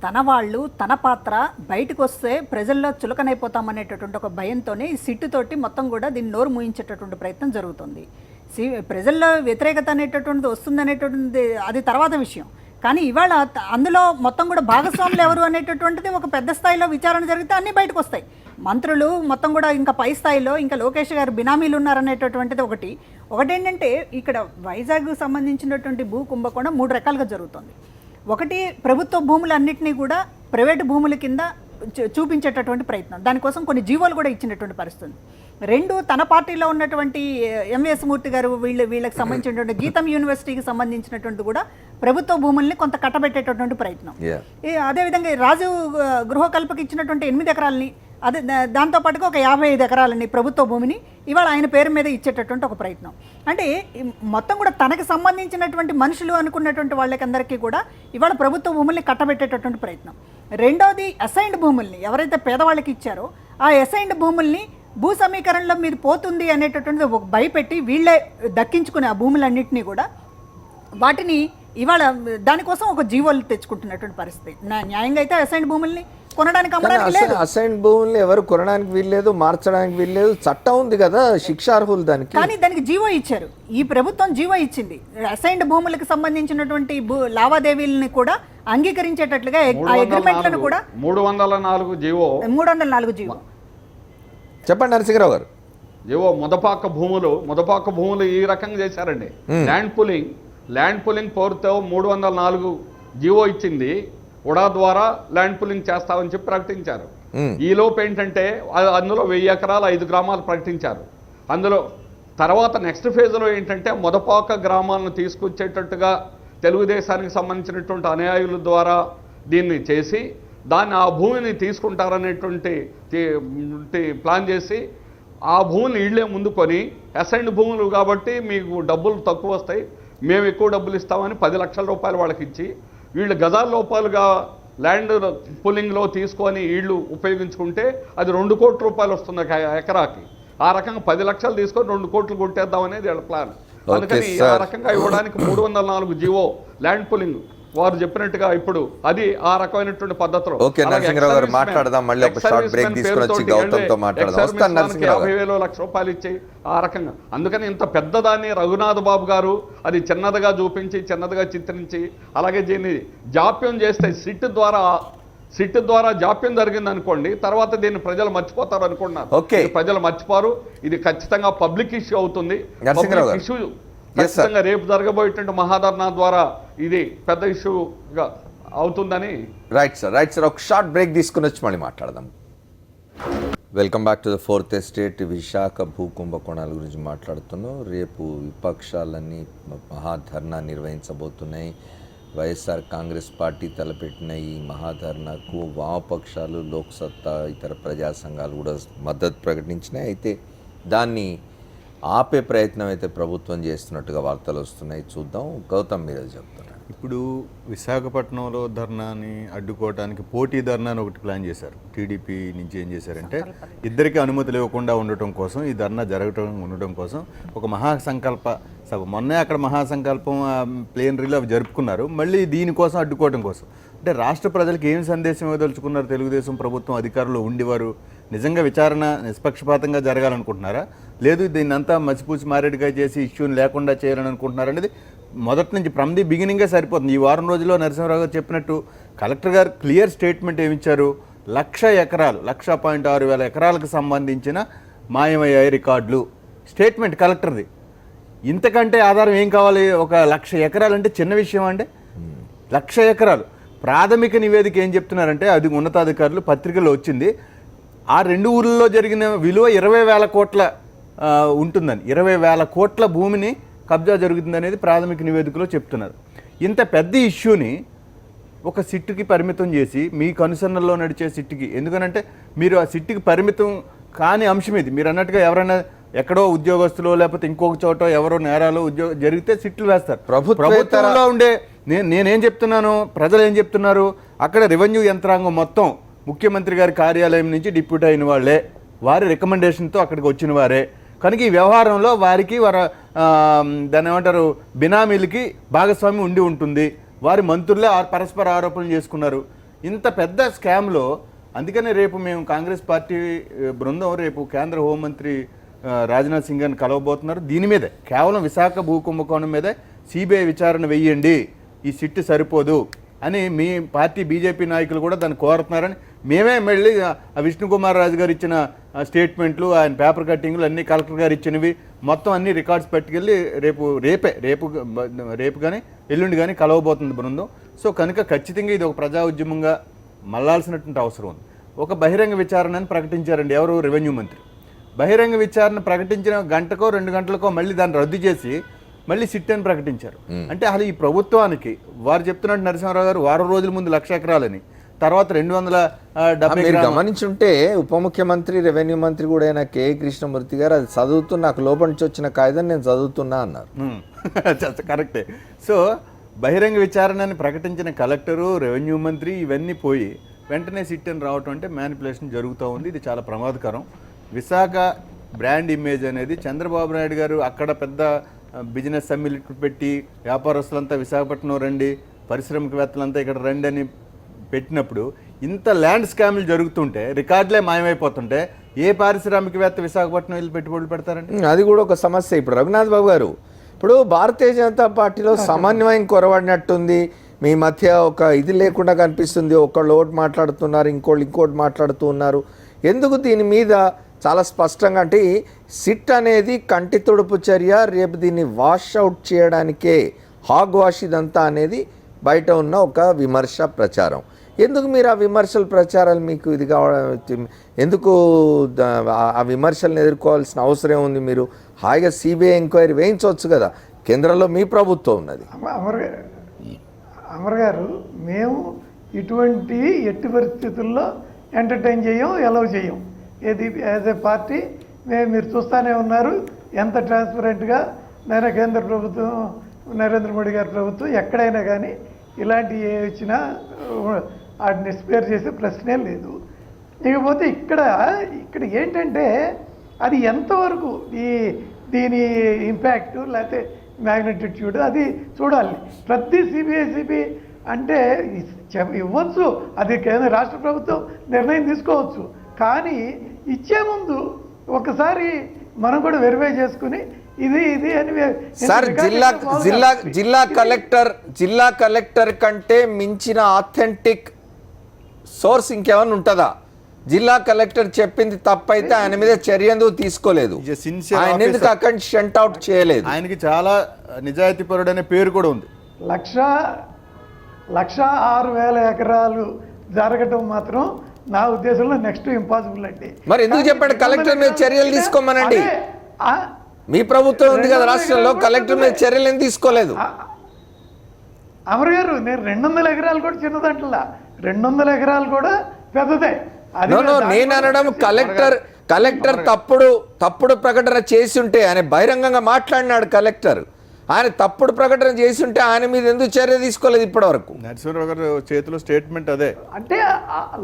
తన వాళ్ళు, తన పాత్ర బయటకు వస్తే ప్రజల్లో చులకనైపోతామనేటటువంటి ఒక భయంతోనే ఈ సిట్టుతోటి మొత్తం కూడా దీన్ని నోరు మూయించేటటువంటి ప్రయత్నం జరుగుతుంది. ప్రజల్లో వ్యతిరేకత అనేటటువంటిది వస్తుందనేటటువంటిది అది తర్వాత విషయం. కానీ ఇవాళ అందులో మొత్తం కూడా భాగస్వాములు ఎవరు అనేటటువంటిది ఒక పెద్ద స్థాయిలో విచారణ జరిగితే అన్నీ బయటకు వస్తాయి. మంత్రులు మొత్తం కూడా ఇంకా పై స్థాయిలో ఇంకా లోకేష్ గారు బినామీలు ఉన్నారనేటటువంటిది ఒకటేంటంటే ఇక్కడ వైజాగ్కు సంబంధించినటువంటి భూ కుంభకోణం 3 రకాలుగా జరుగుతుంది. ఒకటి, ప్రభుత్వ భూములన్నింటినీ కూడా ప్రైవేటు భూముల కింద చూపించేటటువంటి ప్రయత్నం, దానికోసం కొన్ని జీవోలు కూడా ఇచ్చినటువంటి పరిస్థితి. 2, తన పార్టీలో ఉన్నటువంటి ఎంవిఎస్ మూర్తి గారు వీళ్ళకి సంబంధించినటువంటి గీతం యూనివర్సిటీకి సంబంధించినటువంటి కూడా ప్రభుత్వ భూముల్ని కొంత కట్టబెట్టేటటువంటి ప్రయత్నం. అదేవిధంగా రాజు గృహకల్పకి ఇచ్చినటువంటి 8 ఎకరాలని, అదే దాంతోపాటుగా ఒక 55 ఎకరాలని ప్రభుత్వ భూమిని ఇవాళ ఆయన పేరు మీద ఇచ్చేటటువంటి ఒక ప్రయత్నం. అంటే మొత్తం కూడా తనకు సంబంధించినటువంటి మనుషులు అనుకున్నటువంటి వాళ్ళకందరికీ కూడా ఇవాళ ప్రభుత్వ భూముల్ని కట్టబెట్టేటటువంటి ప్రయత్నం. రెండోది, అసైన్డ్ భూముల్ని ఎవరైతే పేదవాళ్ళకి ఇచ్చారో ఆ అసైన్డ్ భూముల్ని భూ సమీకరణలో మీద పోతుంది అనేటటువంటిది ఒక భయపెట్టి వీళ్ళే దక్కించుకునే ఆ భూములన్నింటినీ కూడా వాటిని ఇవాళ దానికోసం ఒక జీవోలు తెచ్చుకుంటున్నటువంటి పరిస్థితి. న్యాయంగా అయితే అసైన్డ్ భూముల్ని కొనడానికి అమ్మడానికి లేదు. అసైన్ భూములు ఎవరు కొనడానికి వీల్లేదు, మార్చడానికి వీల్లేదు, చట్టం ఉంది కదా, శిక్షార్హులు దానికి. కానీ దానికి జీవో ఇచ్చారు, ఈ ప్రభుత్వం జీవో ఇచ్చింది. అసైన్డ్ భూములకు సంబంధించినటువంటి లావాదేవీలని కూడా అంగీకరించేటట్లుగా ఆ అగ్రిమెంట్లను కూడా 304 జీవో 304 జీవో. చెప్పండి నరసింహరావు గారు. జీవో ముదపాక భూములు ఈ రకంగా చేశారండి. ల్యాండ్ పులింగ్ పోరుతో 304 జీవో ఇచ్చింది. ఉడా ద్వారా ల్యాండ్ పులింగ్ చేస్తామని చెప్పి ప్రకటించారు. ఈ లోపు ఏంటంటే అందులో 1000 ఎకరాలు 5 గ్రామాలు ప్రకటించారు. అందులో తర్వాత నెక్స్ట్ ఫేజ్లో ఏంటంటే ముదపాక గ్రామాలను తీసుకొచ్చేటట్టుగా తెలుగుదేశానికి సంబంధించినటువంటి అనుయాయుల ద్వారా దీన్ని చేసి దాన్ని ఆ భూమిని తీసుకుంటారనేటువంటి ప్లాన్ చేసి ఆ భూమిని వీళ్ళే ముందుకొని అసైన్డ్ భూములు కాబట్టి మీకు డబ్బులు తక్కువ వస్తాయి, మేము ఎక్కువ డబ్బులు ఇస్తామని 10 లక్షల రూపాయలు వాళ్ళకి ఇచ్చి వీళ్ళు గజాల లోపాలుగా ల్యాండ్ పుల్లింగ్లో తీసుకొని వీళ్ళు ఉపయోగించుకుంటే అది 2 కోట్ల రూపాయలు వస్తుంది ఎకరాకి. ఆ రకంగా 10 లక్షలు తీసుకొని 2 కోట్లు కొట్టేద్దాం అనేది వీళ్ళ ప్లాన్. అందుకని ఆ రకంగా ఇవ్వడానికి 304 జీవో ల్యాండ్ పుల్లింగ్ వారు చెప్పినట్టుగా ఇప్పుడు అది ఆ రకమైనటువంటి పద్ధతిలో. ఓకే నరసింహరావు గారు మాట్లాడదాం, మళ్ళీ ఒక షార్ట్ బ్రేక్ తీసుకొని వచ్చి గౌతమ్తో మాట్లాడదాం. 50,000 లక్ష రూపాయలు ఇచ్చి ఆ రకంగా. అందుకని ఇంత పెద్దదాన్ని రఘునాథ్ బాబు గారు అది చిన్నదిగా చూపించి చిన్నదిగా చిత్రించి అలాగే దీన్ని జాప్యం చేస్తే సిట్ ద్వారా జాప్యం జరిగింది అనుకోండి, తర్వాత దీన్ని ప్రజలు మర్చిపోతారు అనుకున్నారు. ప్రజలు మర్చిపోరు, ఇది ఖచ్చితంగా పబ్లిక్ ఇష్యూ అవుతుంది. పబ్లిక్ ఇష్యూ ఖచ్చితంగా రేపు జరగబోయేటువంటి మహాధర్నా ద్వారా ఇది పెద్ద ఇష్యూగా అవుతుందని. రైట్ సార్ ఒక షార్ట్ బ్రేక్ తీసుకుని వచ్చి మళ్ళీ మాట్లాడదాం. Welcome back to the fourth estate. Visakha భూ కుంభకోణాల గురించి మాట్లాడుతున్నాం. రేపు విపక్షాలన్నీ మహాధర్నా నిర్వహించబోతున్నాయి. వైఎస్ఆర్ కాంగ్రెస్ పార్టీ తలపెట్టిన ఈ మహాధర్నాకు వామపక్షాలు, లోక్సత్తా, ఇతర ప్రజా సంఘాలు కూడా మద్దతు ప్రకటించినాయి. అయితే దాన్ని ఆపే ప్రయత్నం అయితే ప్రభుత్వం చేస్తున్నట్టుగా వార్తలు వస్తున్నాయి. చూద్దాం. గౌతమ్ మీద చెప్తున్నారు. ఇప్పుడు విశాఖపట్నంలో ధర్నాని అడ్డుకోవడానికి పోటీ ధర్నా అని ఒకటి ప్లాన్ చేశారు. టీడీపీ నుంచి ఏం చేశారంటే ఇద్దరికి అనుమతులు ఇవ్వకుండా ఉండటం కోసం, ఈ ధర్నా ఉండటం కోసం ఒక మహాసంకల్ప సభ, మొన్నే అక్కడ మహాసంకల్పం ప్లేనరీలో అవి జరుపుకున్నారు. మళ్ళీ దీనికోసం అడ్డుకోవడం కోసం అంటే రాష్ట్ర ప్రజలకు ఏం సందేశం ఇవ్వదలుచుకున్నారు? తెలుగుదేశం ప్రభుత్వం అధికారంలో ఉండేవారు నిజంగా విచారణ నిష్పక్షపాతంగా జరగాలనుకుంటున్నారా, లేదు దీన్ని అంతా మసిపూసి మారేడుగా చేసి ఇష్యూని లేకుండా చేయాలని అనుకుంటున్నారు అనేది మొదటి నుంచి ఫ్రమ్ ది బిగినింగే సరిపోతుంది. ఈ వారం రోజుల్లో నరసింహరావు గారు చెప్పినట్టు కలెక్టర్ గారు క్లియర్ స్టేట్మెంట్ ఏమిచ్చారు? 1,00,000 ఎకరాలు 1,06,000 ఎకరాలకు సంబంధించిన మాయమయ్యాయి రికార్డులు. స్టేట్మెంట్ కలెక్టర్ది. ఇంతకంటే ఆధారం ఏం కావాలి? 1,00,000 ఎకరాలు అంటే చిన్న విషయం అండి. 1,00,000 ఎకరాలు. ప్రాథమిక నివేదిక ఏం చెప్తున్నారంటే అది ఉన్నతాధికారులు పత్రికలో వచ్చింది. ఆ 2 ఊర్లలో జరిగిన విలువ 20,000 కోట్ల ఉంటుందని, 20,000 కోట్ల భూమిని కబ్జా జరుగుతుంది అనేది ప్రాథమిక నివేదికలో చెప్తున్నారు. ఇంత పెద్ద ఇష్యూని ఒక సిట్టుకి పరిమితం చేసి మీ కనుసన్నల్లో నడిచే సిట్టుకి, ఎందుకనంటే మీరు ఆ సిట్టుకి పరిమితం కాని అంశం ఇది. మీరు అన్నట్టుగా ఎవరైనా ఎక్కడో ఉద్యోగస్తులు లేకపోతే ఇంకొక చోట ఎవరో నేరాలు జరిగితే సిట్లు వేస్తారు. ప్రభుత్వంలో ఉండే నేనేం చెప్తున్నాను, ప్రజలు ఏం చెప్తున్నారు, అక్కడ రెవెన్యూ యంత్రాంగం మొత్తం ముఖ్యమంత్రి గారి కార్యాలయం నుంచి డిప్యూటీ అయిన వాళ్ళే, వారి రికమెండేషన్తో అక్కడికి వచ్చిన వారే. కనుక ఈ వ్యవహారంలో వారికి దాన్ని ఏమంటారు బినామీలకి భాగస్వామి ఉండి ఉంటుంది. వారి మంత్రులే పరస్పర ఆరోపణలు చేసుకున్నారు. ఇంత పెద్ద స్కామ్లో అందుకనే రేపు మేము కాంగ్రెస్ పార్టీ బృందం రేపు కేంద్ర హోంమంత్రి రాజ్నాథ్ సింగ్ గారిని కలవబోతున్నారు. దీని మీదే కేవలం విశాఖ భూ కుంభకోణం మీదే సిబిఐ విచారణ వెయ్యండి, ఈ సిట్టు సరిపోదు అని మీ పార్టీ బీజేపీ నాయకులు కూడా దాన్ని కోరుతున్నారని మేమే మళ్ళీ విష్ణుకుమార్ రాజు గారు ఇచ్చిన స్టేట్మెంట్లు, ఆయన పేపర్ కట్టింగ్లు అన్నీ కలెక్టర్ గారు ఇచ్చినవి మొత్తం అన్ని రికార్డ్స్ పట్టుకెళ్ళి రేపు కానీ ఎల్లుండి కానీ కలవబోతుంది బృందం. సో కనుక ఖచ్చితంగా ఇది ఒక ప్రజా ఉద్యమంగా మళ్ళాల్సినటువంటి అవసరం ఉంది. ఒక బహిరంగ విచారణని ప్రకటించారండి ఎవరు? రెవెన్యూ మంత్రి. బహిరంగ విచారణ ప్రకటించిన గంటకో 2 గంటలకో మళ్ళీ దాన్ని రద్దు చేసి మళ్ళీ సిట్ అని ప్రకటించారు. అంటే అసలు ఈ ప్రభుత్వానికి వారు చెప్తున్నట్టు నరసింహారావు గారు వారం రోజుల ముందు 1,00,000 ఎకరాలని, తర్వాత 270. గమనించుంటే ఉప ముఖ్యమంత్రి రెవెన్యూ మంత్రి కూడా అయిన కె కృష్ణమూర్తి గారు అది చదువుతూ నాకు లోపల నుంచి వచ్చిన కాగితం నేను చదువుతున్నా అన్నారు. కరెక్టే. సో బహిరంగ విచారణని ప్రకటించిన కలెక్టరు, రెవెన్యూ మంత్రి ఇవన్నీ పోయి వెంటనే సిట్ అని రావటం అంటే మ్యానిపులేషన్ జరుగుతూ ఉంది. ఇది చాలా ప్రమాదకరం. విశాఖ బ్రాండ్ ఇమేజ్ అనేది చంద్రబాబు నాయుడు గారు అక్కడ పెద్ద బిజినెస్ సమ్మిట్ పెట్టి వ్యాపారస్తులంతా విశాఖపట్నం రండి, పారిశ్రామికవేత్తలంతా ఇక్కడ రండి అని పెట్టినప్పుడు ఇంత ల్యాండ్ స్కామ్లు జరుగుతుంటే, రికార్డులే మాయమైపోతుంటే ఏ పారిశ్రామికవేత్త విశాఖపట్నం వెళ్ళి పెట్టుబడులు పెడతారండి? అది కూడా ఒక సమస్య. ఇప్పుడు రఘునాథ్ బాబు గారు, ఇప్పుడు భారతీయ జనతా పార్టీలో సమన్వయం కొరవడినట్టుంది, మీ మధ్య ఒక ఇది లేకుండా కనిపిస్తుంది. ఒకళ్ళు ఒకటి మాట్లాడుతున్నారు, ఇంకోటి మాట్లాడుతూ ఉన్నారు. ఎందుకు దీని మీద చాలా స్పష్టంగా అంటే సిట్ అనేది కంటి తుడుపు చర్య, రేపు దీన్ని వాష్ అవుట్ చేయడానికే హాగ్ వాష్ ఇదంతా అనేది బయట ఉన్న ఒక విమర్శ ప్రచారం. ఎందుకు మీరు ఆ విమర్శల ప్రచారాలు మీకు ఇది కావడం, ఎందుకు ఆ విమర్శలను ఎదుర్కోవాల్సిన అవసరం ఉంది? మీరు హాయిగా సిబిఐ ఎంక్వైరీ వేయించవచ్చు కదా, కేంద్రంలో మీ ప్రభుత్వం ఉన్నది. అమర్ గారు, మేము ఇటువంటి ఎట్టి పరిస్థితుల్లో ఎంటర్టైన్ చేయం, ఎలవ్ చేయం. ఏది యాజ్ ఏ పార్టీ మీరు చూస్తూనే ఉన్నారు ఎంత ట్రాన్స్పరెంట్గా కేంద్ర ప్రభుత్వం, నరేంద్ర మోడీ గారి ప్రభుత్వం ఎక్కడైనా కానీ ఇలాంటి ఏ వచ్చినా వాటిని స్పేర్ చేసే ప్రశ్నే లేదు. ఇకపోతే ఇక్కడ ఏంటంటే అది ఎంతవరకు దీని ఇంపాక్ట్ లేకపోతే మ్యాగ్నిట్యూడ్ అది చూడాలి. ప్రతి సిబిఐ అంటే ఇవ్వచ్చు, అది కేంద్ర రాష్ట్ర ప్రభుత్వం నిర్ణయం తీసుకోవచ్చు. కానీ ఇచ్చే ముందు ఒకసారి మనం కూడా వెరిఫై చేసుకుని ఇది అని సార్, జిల్లా కలెక్టర్ కంటే మించిన ఆథెంటిక్ సోర్స్ ఇంకేమైనా ఉంటుందా? జిల్లా కలెక్టర్ చెప్పింది తప్పైతే ఆయన మీద చర్య ఎందుకు తీసుకోలేదు? ఆయన ఎందుకు అక్కడ షంట్ అవుట్ చేయలేదు? ఆయనకి చాలా నిజాయితీపరుడు అనే పేరు కూడా ఉంది. 1,06,000 ఎకరాలు జరగటం మాత్రం నా ఉద్దేశంలో నెక్స్ట్ ఇంపాసిబుల్ అండి. మరి ఎందుకు చెప్పాడు కలెక్టర్ మీద చర్యలు తీసుకోమనండి? మీ ప్రభుత్వం ఉంది కదా రాష్ట్రంలో, కలెక్టర్ మీద చర్యలు ఎందుకు తీసుకోలేదు? అమర్ గారు, నేను 200 ఎకరాలు కూడా చిన్నదంటలా, 200 ఎకరాలు కూడా పెద్దదే. నేను అనడం కలెక్టర్ తప్పుడు ప్రకటన చేసి ఉంటే, ఆయన బహిరంగంగా మాట్లాడినాడు కలెక్టర్, ఆయన తప్పుడు ప్రకటన చేసి ఉంటే ఆయన మీద ఎందుకు చర్య తీసుకోలేదు ఇప్పటి వరకు? నరసింహరావు గారు చేతిలో స్టేట్మెంట్ అదే. అంటే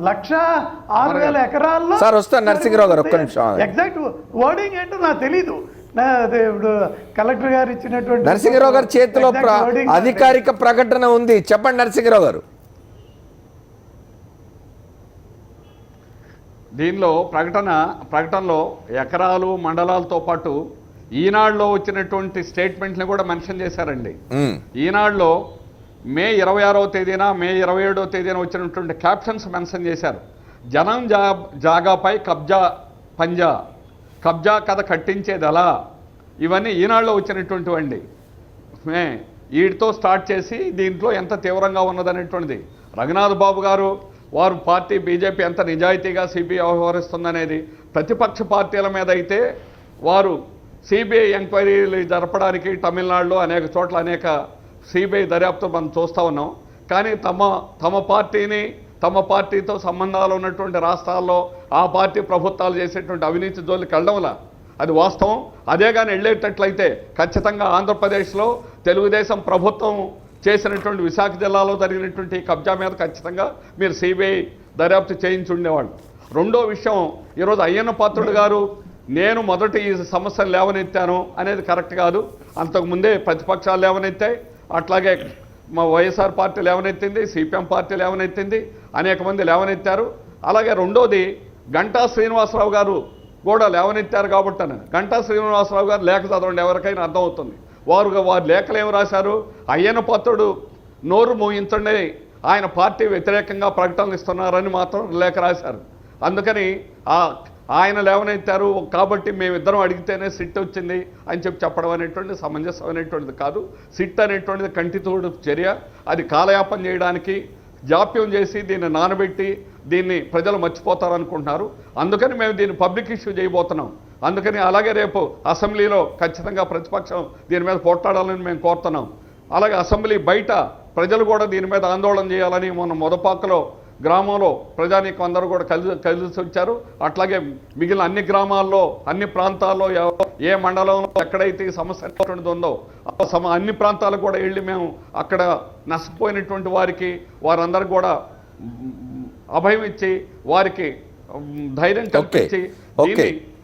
1,06,000 ఎకరాల్లో సార్ వస్తాను నరసింహరావు గారు, ఒక్క నిమిషం. ఎగ్జాక్ట్ వర్డింగ్ ఏంటో నాకు తెలీదు. ఇప్పుడు కలెక్టర్ గారు ఇచ్చినటువంటి నరసింహరావు గారి చేతిలో అధికారిక ప్రకటన ఉంది, చెప్పండి నరసింహరావు గారు. దీనిలో ప్రకటనలో ఎకరాలు మండలాలతో పాటు ఈనాడులో వచ్చినటువంటి స్టేట్మెంట్ని కూడా మెన్షన్ చేశారండి. ఈనాడులో మే 26వ తేదీన మే 27వ తేదీన వచ్చినటువంటి క్యాప్షన్స్ మెన్షన్ చేశారు. జనం జాగాపై కబ్జా కథ కట్టించేది ఎలా, ఇవన్నీ ఈనాడులో వచ్చినటువంటివండి. వీటితో స్టార్ట్ చేసి దీంట్లో ఎంత తీవ్రంగా ఉన్నదనేటువంటిది రఘునాథ్ బాబు గారు వారు పార్టీ బీజేపీ ఎంత నిజాయితీగా సిబిఐ వ్యవహరిస్తుందనేది, ప్రతిపక్ష పార్టీల మీద అయితే వారు సిబిఐ ఎంక్వైరీలు జరపడానికి తమిళనాడులో అనేక చోట్ల అనేక సిబిఐ దర్యాప్తు మనం చూస్తూ ఉన్నాం. కానీ తమ పార్టీతో సంబంధాలు ఉన్నటువంటి రాష్ట్రాల్లో ఆ పార్టీ ప్రభుత్వాలు చేసేటువంటి అవినీతి జోలికి వెళ్ళడంలా అది వాస్తవం. అదే కానీ వెళ్ళేటట్లయితే ఖచ్చితంగా ఆంధ్రప్రదేశ్లో తెలుగుదేశం ప్రభుత్వం చేసినటువంటి విశాఖ జిల్లాలో జరిగినటువంటి కబ్జా మీద ఖచ్చితంగా మీరు సిబిఐ దర్యాప్తు చేయించి ఉండేవాళ్ళు. రెండో విషయం, ఈరోజు అయ్యన్న పాత్రుడు గారు నేను మొదటి ఈ సమస్యను లేవనెత్తాను అనేది కరెక్ట్ కాదు. అంతకుముందే ప్రతిపక్షాలు లేవనెత్తాయి, అట్లాగే మా వైఎస్ఆర్ పార్టీ లేవనెత్తింది, సిపిఎం పార్టీ లేవనెత్తింది, అనేక మంది లేవనెత్తారు. అలాగే రెండోది గంటా శ్రీనివాసరావు గారు కూడా లేవనెత్తారు. కాబట్టి గంటా శ్రీనివాసరావు గారు లేఖ చదవండి, ఎవరికైనా అర్థమవుతుంది. వారు లేఖలు ఏమి రాశారు? అయ్యన్న పాత్రుడు నోరు మోయించండి, ఆయన పార్టీ వ్యతిరేకంగా ప్రకటనలు ఇస్తున్నారని మాత్రం లేఖ రాశారు. అందుకని ఆయన లేవనెత్తారు కాబట్టి మేమిద్దరం అడిగితేనే సిట్ వచ్చింది అని చెప్పడం అనేటువంటిది సమంజసం అనేటువంటిది కాదు. సిట్ అనేటువంటిది కంటితోడు చర్య, అది కాలయాపన చేయడానికి జాప్యం చేసి దీన్ని నానబెట్టి దీన్ని ప్రజలు మర్చిపోతారనుకుంటున్నారు. అందుకని మేము దీన్ని పబ్లిక్ ఇష్యూ చేయబోతున్నాం. అందుకని అలాగే రేపు అసెంబ్లీలో ఖచ్చితంగా ప్రతిపక్షం దీని మీద పోట్లాడాలని మేము కోరుతున్నాం. అలాగే అసెంబ్లీ బయట ప్రజలు కూడా దీని మీద ఆందోళన చేయాలని మొన్న మొదపాకలో గ్రామంలో ప్రజానీకం అందరూ కూడా కలిసి వచ్చారు. అట్లాగే మిగిలిన అన్ని గ్రామాల్లో అన్ని ప్రాంతాల్లో ఏ మండలంలో ఎక్కడైతే ఈ సమస్య ఉందో అన్ని ప్రాంతాలకు కూడా వెళ్ళి మేము అక్కడ నష్టపోయినటువంటి వారందరూ కూడా అభయం ఇచ్చి వారికి ధైర్యం కల్పించి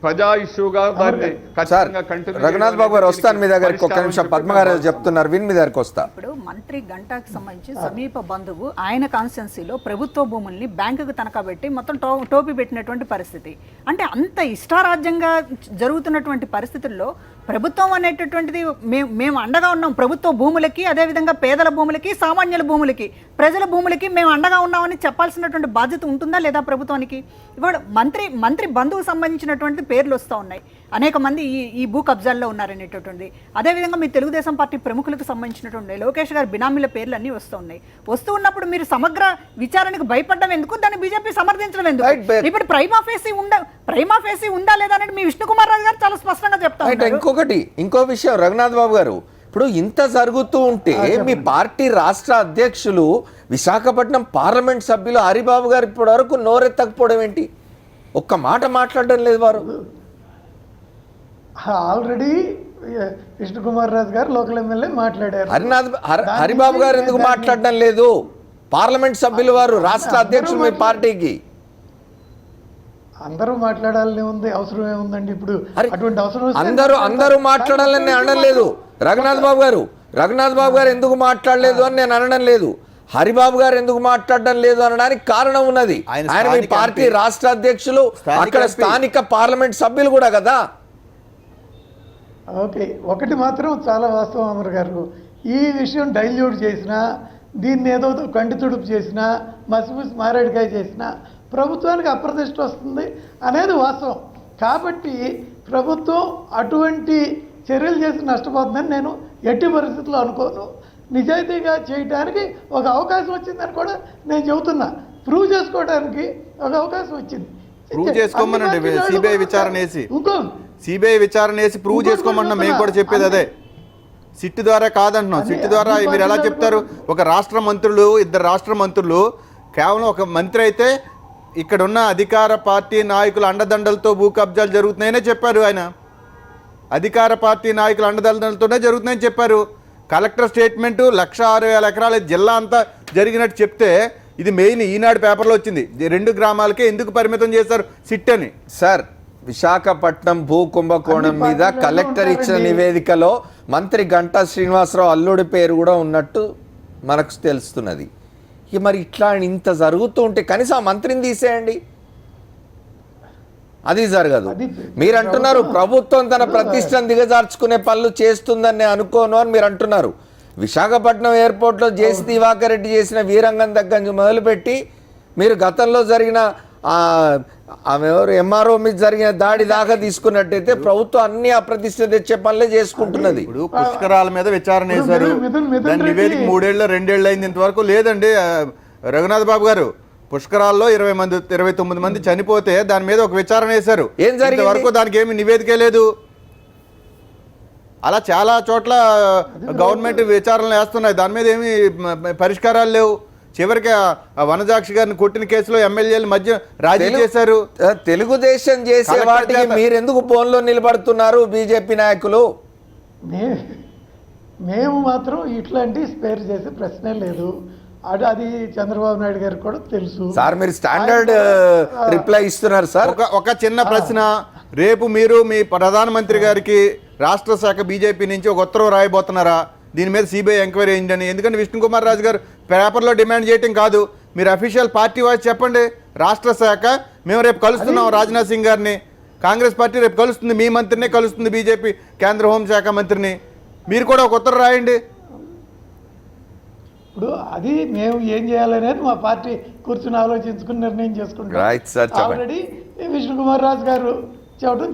ప్రజా ఇష్యూగా దాన్ని సార్ ఖచ్చితంగా కంటిన్యూ రఘునాథ్ బాబు గారు వస్తాను మీ దగ్గరికి ఒక్క నిమిషం. పద్మ గారు చెప్తున్నారు, విన్ మీ దగ్గరికి వస్తా. ఇప్పుడు మంత్రి గంటాకి సంబంధించి సమీప బంధువు ఆయన కాన్స్టిట్యున్సీలో ప్రభుత్వ భూముల్ని బ్యాంకుకు తనఖా పెట్టి మొత్తం టోపీ పెట్టినటువంటి పరిస్థితి. అంటే అంత ఇష్టారాజ్యంగా జరుగుతున్నటువంటి పరిస్థితుల్లో ప్రభుత్వం అనేటటువంటిది మేము అండగా ఉన్నాం ప్రభుత్వ భూములకి, అదేవిధంగా పేదల భూములకి, సామాన్యుల భూములకి, ప్రజల భూములకి మేము అండగా ఉన్నామని చెప్పాల్సినటువంటి బాధ్యత ఉంటుందా లేదా ప్రభుత్వానికి? ఇవాళ మంత్రి బంధువుకు సంబంధించినటువంటి పేర్లు వస్తూ ఉన్నాయి, అనేక మంది ఈ భూ కబ్జాల్లో ఉన్నారనేటటువంటిది. అదేవిధంగా మీ తెలుగుదేశం పార్టీ ప్రముఖులకు సంబంధించినటువంటి లోకేష్ గారి బినామీల పేర్లు అన్నీ వస్తూ ఉన్నాయి. వస్తూ ఉన్నప్పుడు మీరు సమగ్ర విచారణకు భయపడడం ఎందుకు, దాన్ని బీజేపీ సమర్థించడం ఎందుకు? ఇప్పుడు ప్రైమా ఫేసి ఉందా లేదా అనేది మీ విష్ణుకుమార్ రాజు గారు చాలా స్పష్టంగా చెప్తారు. ఇంకో విషయం రఘునాథ్ బాబు గారు, ఇప్పుడు ఇంత జరుగుతూ ఉంటే మీ పార్టీ రాష్ట్ర అధ్యక్షులు విశాఖపట్నం పార్లమెంట్ సభ్యులు హరిబాబు గారు ఇప్పటి వరకు నోరెత్తకపోవడం ఏంటి? ఒక్క మాట మాట్లాడడం లేదు వారు. ఆల్రెడీ విష్ణుకుమార్ రాజు గారు లోకల్ ఎమ్మెల్యే మాట్లాడారు. హరిబాబు గారు ఎందుకు మాట్లాడడం లేదు? పార్లమెంట్ సభ్యులు వారు, రాష్ట్ర అధ్యక్షులు మీ పార్టీకి. అందరూ మాట్లాడాలని ఉంది, అవసరం ఏముందండి ఇప్పుడు? అటువంటి అవసరం అందరూ మాట్లాడాలని నేను అనడం లేదు. రఘునాథ్ బాబు గారు ఎందుకు మాట్లాడలేదు అని నేను అనడం లేదు. హరిబాబు గారు ఎందుకు మాట్లాడడం లేదు అనడానికి కారణం ఉన్నది. ఆయన మీ పార్టీ రాష్ట్ర అధ్యక్షులు, అక్కడ స్థానిక పార్లమెంట్ సభ్యులు కూడా కదా. ఓకే, ఒకటి మాత్రం చాలా వాస్తవం అమర్ గారు, ఈ విషయం డైల్యూట్ చేసినా, దీన్ని ఏదో కంటి తుడుపు చేసినా, మసిమూసి మారేడుకాయ చేసినా ప్రభుత్వానికి అప్రతిష్ట వస్తుంది అనేది వాస్తవం. కాబట్టి ప్రభుత్వం అటువంటి చర్యలు చేసి నష్టపోతుందని నేను ఎట్టి పరిస్థితుల్లో అనుకోను. నిజాయితీగా చేయడానికి ఒక అవకాశం వచ్చిందని కూడా నేను చెబుతున్నా. ప్రూవ్ చేసుకోవడానికి ఒక అవకాశం వచ్చింది. ప్రూవ్ చేసుకోమనండి, సిబిఐ విచారణ వేసి ప్రూవ్ చేసుకోమన్నా మేము కూడా చెప్పేది అదే. సిట్ ద్వారా కాదంటున్నాం. సిట్ ద్వారా మీరు ఎలా చెప్తారు? ఒక రాష్ట్ర మంత్రులు, ఇద్దరు రాష్ట్ర మంత్రులు, కేవలం ఒక మంత్రి అయితే ఇక్కడున్న అధికార పార్టీ నాయకుల అండదండలతో భూ కబ్జాలు జరుగుతున్నాయనే చెప్పారు. ఆయన అధికార పార్టీ నాయకుల అండదండలతోనే జరుగుతున్నాయని చెప్పారు. కలెక్టర్ స్టేట్మెంటు 106,000 ఎకరాల జిల్లా అంతా జరిగినట్టు చెప్తే ఇది మెయిన్ ఈనాడు పేపర్లో వచ్చింది. 2 గ్రామాలకే ఎందుకు పరిమితం చేశారు సిట్ అని. సార్, విశాఖపట్నం భూ కుంభకోణం మీద కలెక్టర్ ఇచ్చిన నివేదికలో మంత్రి గంటా శ్రీనివాసరావు అల్లుడి పేరు కూడా ఉన్నట్టు మనకు తెలుస్తున్నది. మరి ఇట్లా ఇంత జరుగుతూ ఉంటే కనీసం ఆ మంత్రిని తీసేయండి. అది జరగదు. మీరు అంటున్నారు ప్రభుత్వం తన ప్రతిష్టను దిగజార్చుకునే పనులు చేస్తుందని నేను అనుకోను అని మీరు అంటున్నారు. విశాఖపట్నం ఎయిర్పోర్ట్లో జేసీ దివాకర్ రెడ్డి చేసిన వీరంగం దగ్గర నుంచి మొదలుపెట్టి మీరు గతంలో జరిగిన ఎంఆర్ఓ మీద జరిగిన దాడి దాకా తీసుకున్నట్టయితే ప్రభుత్వం అన్ని అప్రతిష్ట తెచ్చే పనులే చేసుకుంటున్నది. ఇప్పుడు పుష్కరాల మీద విచారణ చేశారు, దాని నివేదిక 3 ఏళ్ళు 2 ఏళ్ళు అయింది, ఇంతవరకు లేదండి. రఘునాథ్ బాబు గారు, పుష్కరాల్లో 29 మంది చనిపోతే దాని మీద ఒక విచారణ వేశారు, ఏం జరిగింది? వరకు దానికి ఏమి నివేదికే లేదు. అలా చాలా చోట్ల గవర్నమెంట్ విచారణలు వేస్తున్నాయి, దాని మీద ఏమి పరిష్కారాలు లేవు. చివరికి వనజాక్షి గారిని కొట్టిన కేసులో ఎమ్మెల్యేల మధ్య రాజీ చేశారు. తెలుగుదేశం చేసే వాటికి మీరెందుకు ఫోన్లో నిలబడుతున్నారు బీజేపీ నాయకులు? మేము మాత్రం ఇట్లాంటి స్పేర్ చేసే ప్రశ్నే లేదు. అది చంద్రబాబు నాయుడు గారికి కూడా తెలుసు. సార్, మీరు స్టాండర్డ్ రిప్లై ఇస్తున్నారు సార్. ఒక చిన్న ప్రశ్న, రేపు మీరు మీ ప్రధానమంత్రి గారికి రాష్ట్ర శాఖ బీజేపీ నుంచి ఒక ఉత్తర్వు రాయబోతున్నారా దీని మీద సిబిఐ ఎంక్వైరీ అయ్యిందని? ఎందుకంటే విష్ణుకుమార్ రాజు గారు పేపర్లో డిమాండ్ చేయటం కాదు, మీరు అఫీషియల్ పార్టీ వాయిస్ చెప్పండి. రాష్ట్ర శాఖ మేము రేపు కలుస్తున్నాం రాజ్నాథ్ సింగ్ గారిని, కాంగ్రెస్ పార్టీ రేపు కలుస్తుంది, మీ మంత్రినే కలుస్తుంది, బీజేపీ కేంద్ర హోంశాఖ మంత్రిని. మీరు కూడా ఒక ఉత్తర్వు రాయండి. ఇప్పుడు అది మేము ఏం చేయాలనేది మా పార్టీ కూర్చుని ఆలోచించుకుని నిర్ణయం చేసుకుంటాం. ఆల్రెడీ విష్ణుకుమార్ రాజు గారు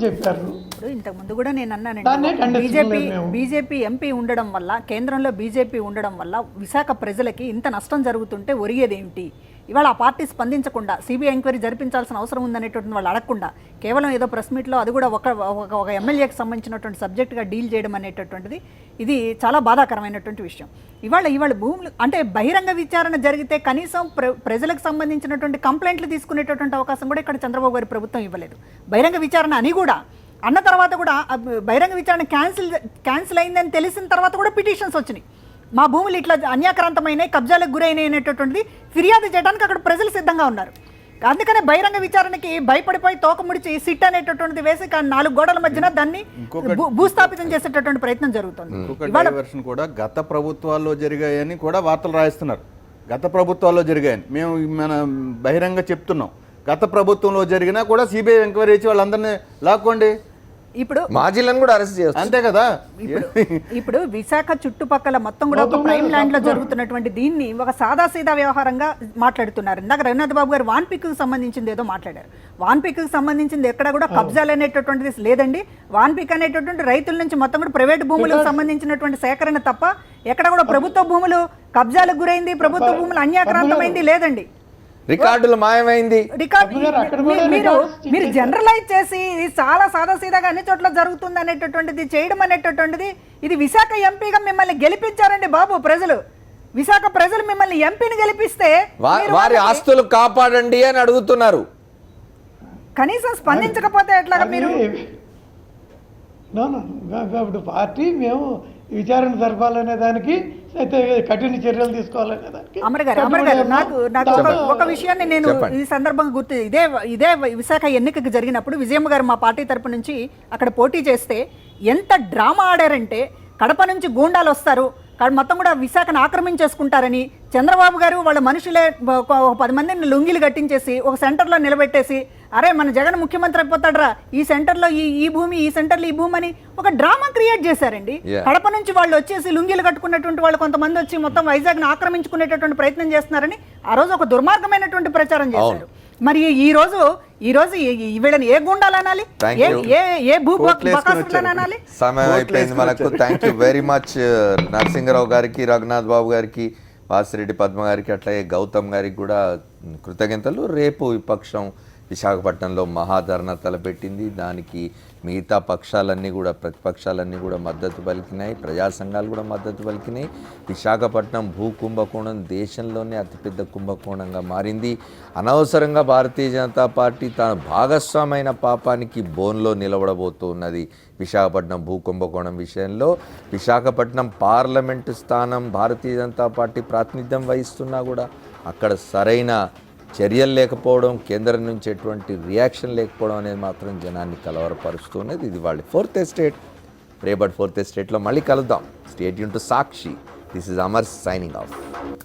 చెప్పారు. ఇప్పుడు ఇంతకు ముందు కూడా నేను అన్నానండి, బీజేపీ ఎంపీ ఉండడం వల్ల, కేంద్రంలో బీజేపీ ఉండడం వల్ల విశాఖ ప్రజలకి ఇంత నష్టం జరుగుతుంటే ఒరిగేదేమిటి? ఇవాళ ఆ పార్టీ స్పందించకుండా సిబిఐ ఎంక్వైరీ జరిపించాల్సిన అవసరం ఉందనేటువంటి వాళ్ళు అడగకుండా కేవలం ఏదో ప్రెస్ మీట్లో అది కూడా ఒక ఎమ్మెల్యేకి సంబంధించినటువంటి సబ్జెక్టుగా డీల్ చేయడం అనేటటువంటిది ఇది చాలా బాధాకరమైనటువంటి విషయం. ఇవాళ భూములు అంటే బహిరంగ విచారణ జరిగితే కనీసం ప్రజలకు సంబంధించినటువంటి కంప్లైంట్లు తీసుకునేటటువంటి అవకాశం కూడా ఇక్కడ చంద్రబాబు గారి ప్రభుత్వం ఇవ్వలేదు. బహిరంగ విచారణ అని కూడా అన్న తర్వాత కూడా బహిరంగ విచారణ క్యాన్సిల్ అయిందని తెలిసిన తర్వాత కూడా పిటిషన్స్ వచ్చినాయి. మా భూములు ఇట్లా అన్యాక్రాంతమైనవి, కబ్జాలకు గురైనాయి అనేటటువంటిది ఫిర్యాదు చేయడానికి అక్కడ ప్రజలు సిద్ధంగా ఉన్నారు. అందుకనే బహిరంగ విచారణకి భయపడిపోయి తోక ముడిచి సిట్ అనేటటువంటిది వేసి 4 గోడల మధ్యన దాన్ని భూస్థాపితం చేసేటటువంటి ప్రయత్నం జరుగుతుంది. ఇంకొక డైవర్షన్ కూడా గత ప్రభుత్వాల్లో జరిగాయని కూడా వార్తలు రాయిస్తున్నారు. గత ప్రభుత్వాల్లో జరిగాయని మేము మన బహిరంగ చెప్తున్నాం. గత ప్రభుత్వంలో జరిగినా కూడా సిబిఐ ఎంక్వైరీ ఇచ్చి వాళ్ళందరినీ లాక్కోండి. ఇప్పుడు మాజీలను కూడా అరెస్ట్ చేయొచ్చు. అంతే కదా. ఇప్పుడు విశాఖ చుట్టుపక్కల మొత్తం కూడా ఒక ప్రైమ్ ల్యాండ్ లో జరుగుతున్నటువంటి దీన్ని ఒక సాదాసీదా వ్యవహారంగా మాట్లాడుతున్నారు. ఇందాక రఘునాథ్ బాబు గారు వాన్పిక్ సంబంధించింది ఏదో మాట్లాడారు. వాన్పిక్ సంబంధించింది ఎక్కడ కూడా కబ్జాలు అనేటటువంటిది లేదండి. వాన్పిక్ అనేటటువంటి రైతుల నుంచి మొత్తం కూడా ప్రైవేట్ భూములకు సంబంధించినటువంటి సేకరణ తప్ప ఎక్కడ కూడా ప్రభుత్వ భూములు కబ్జాలకు గురైంది, ప్రభుత్వ భూములు అన్యాక్రాంతమైంది లేదండి. రికార్డులు మాయమైంది. మీరు జనరలైజ్ చేసి ఇది చాలా సాదాసీదాగా అన్ని చోట్ల జరుగుతుంది అనేటటువంటిది చేయడం అనేటటువంటిది ఇది విశాఖ ఎంపీగా మిమ్మల్ని గెలిపించారండి బాబు ప్రజలు. విశాఖ ప్రజలు మిమ్మల్ని ఎంపీని గెలిపిస్తే వారి ఆస్తులు కాపాడండి అని అడుగుతున్నారు. కనీసం స్పందించకపోతే ఎట్లాగా మీరు? ఇప్పుడు పార్టీ మేము విచారణ జరపాలనే దానికి అయితే కఠిన చర్యలు తీసుకోవాలనే దానికి. అమర్ గారు నాకు ఒక విషయాన్ని నేను ఈ సందర్భంగా గుర్తు, ఇదే విశాఖ ఎన్నికకి జరిగినప్పుడు విజయమ్మ గారు మా పార్టీ తరపు నుంచి అక్కడ పోటీ చేస్తే ఎంత డ్రామా ఆడారంటే, కడప నుంచి గూండాలు వస్తారు, మొత్తం కూడా విశాఖను ఆక్రమించేసుకుంటారని చంద్రబాబు గారు వాళ్ళ మనుషులే 10 మందిని లుంగిలు కట్టించేసి ఒక సెంటర్లో నిలబెట్టేసి, అరే మన జగన్ ముఖ్యమంత్రి అయిపోతాడరా, ఈ సెంటర్లో ఈ భూమి, ఈ సెంటర్లో ఈ భూమి అని ఒక డ్రామా క్రియేట్ చేశారండి. కడప నుంచి వాళ్ళు వచ్చేసి లుంగిలు కట్టుకున్నటువంటి వాళ్ళు కొంతమంది వచ్చి మొత్తం వైజాగ్ను ఆక్రమించుకునేటటువంటి ప్రయత్నం చేస్తున్నారని ఆ రోజు ఒక దుర్మార్గమైనటువంటి ప్రచారం చేశారు. మరి ఈ రోజు వీళ్ళని ఏ గుండాలు అనాలి, ఏ భూ బకాసులను అనాలి? సమయం అయిపోయింది మనకు. Thank you very much Narasimharao గారికి, రఘునాథ్ బాబు గారికి, వాసిరెడ్డి పద్మ గారికి, అట్లాగే గౌతమ్ గారికి కూడా కృతజ్ఞతలు. రేపు విపక్షం విశాఖపట్నంలో మహాధరణ తలపెట్టింది. దానికి మిగతా పక్షాలన్నీ కూడా, ప్రతిపక్షాలన్నీ కూడా మద్దతు పలికినాయి, ప్రజా సంఘాలు కూడా మద్దతు పలికినాయి. విశాఖపట్నం భూ కుంభకోణం దేశంలోనే అతిపెద్ద కుంభకోణంగా మారింది. అనవసరంగా భారతీయ జనతా పార్టీ తన భాగస్వామైన పాపానికి బోన్లో నిలబడబోతున్నది. విశాఖపట్నం భూ కుంభకోణం విషయంలో విశాఖపట్నం పార్లమెంటు స్థానం భారతీయ జనతా పార్టీ ప్రాతినిధ్యం వహిస్తున్నా కూడా అక్కడ సరైన చర్యలు లేకపోవడం, కేంద్రం నుంచి ఎటువంటి రియాక్షన్ లేకపోవడం అనేది మాత్రం జనాన్ని కలవరపరుస్తున్నది. ఇది వాళ్ళ 4th ఎస్టేట్. రేపటి 4th ఎస్టేట్లో మళ్ళీ కలుద్దాం. Stay tune to Sakshi. This is Amar signing off.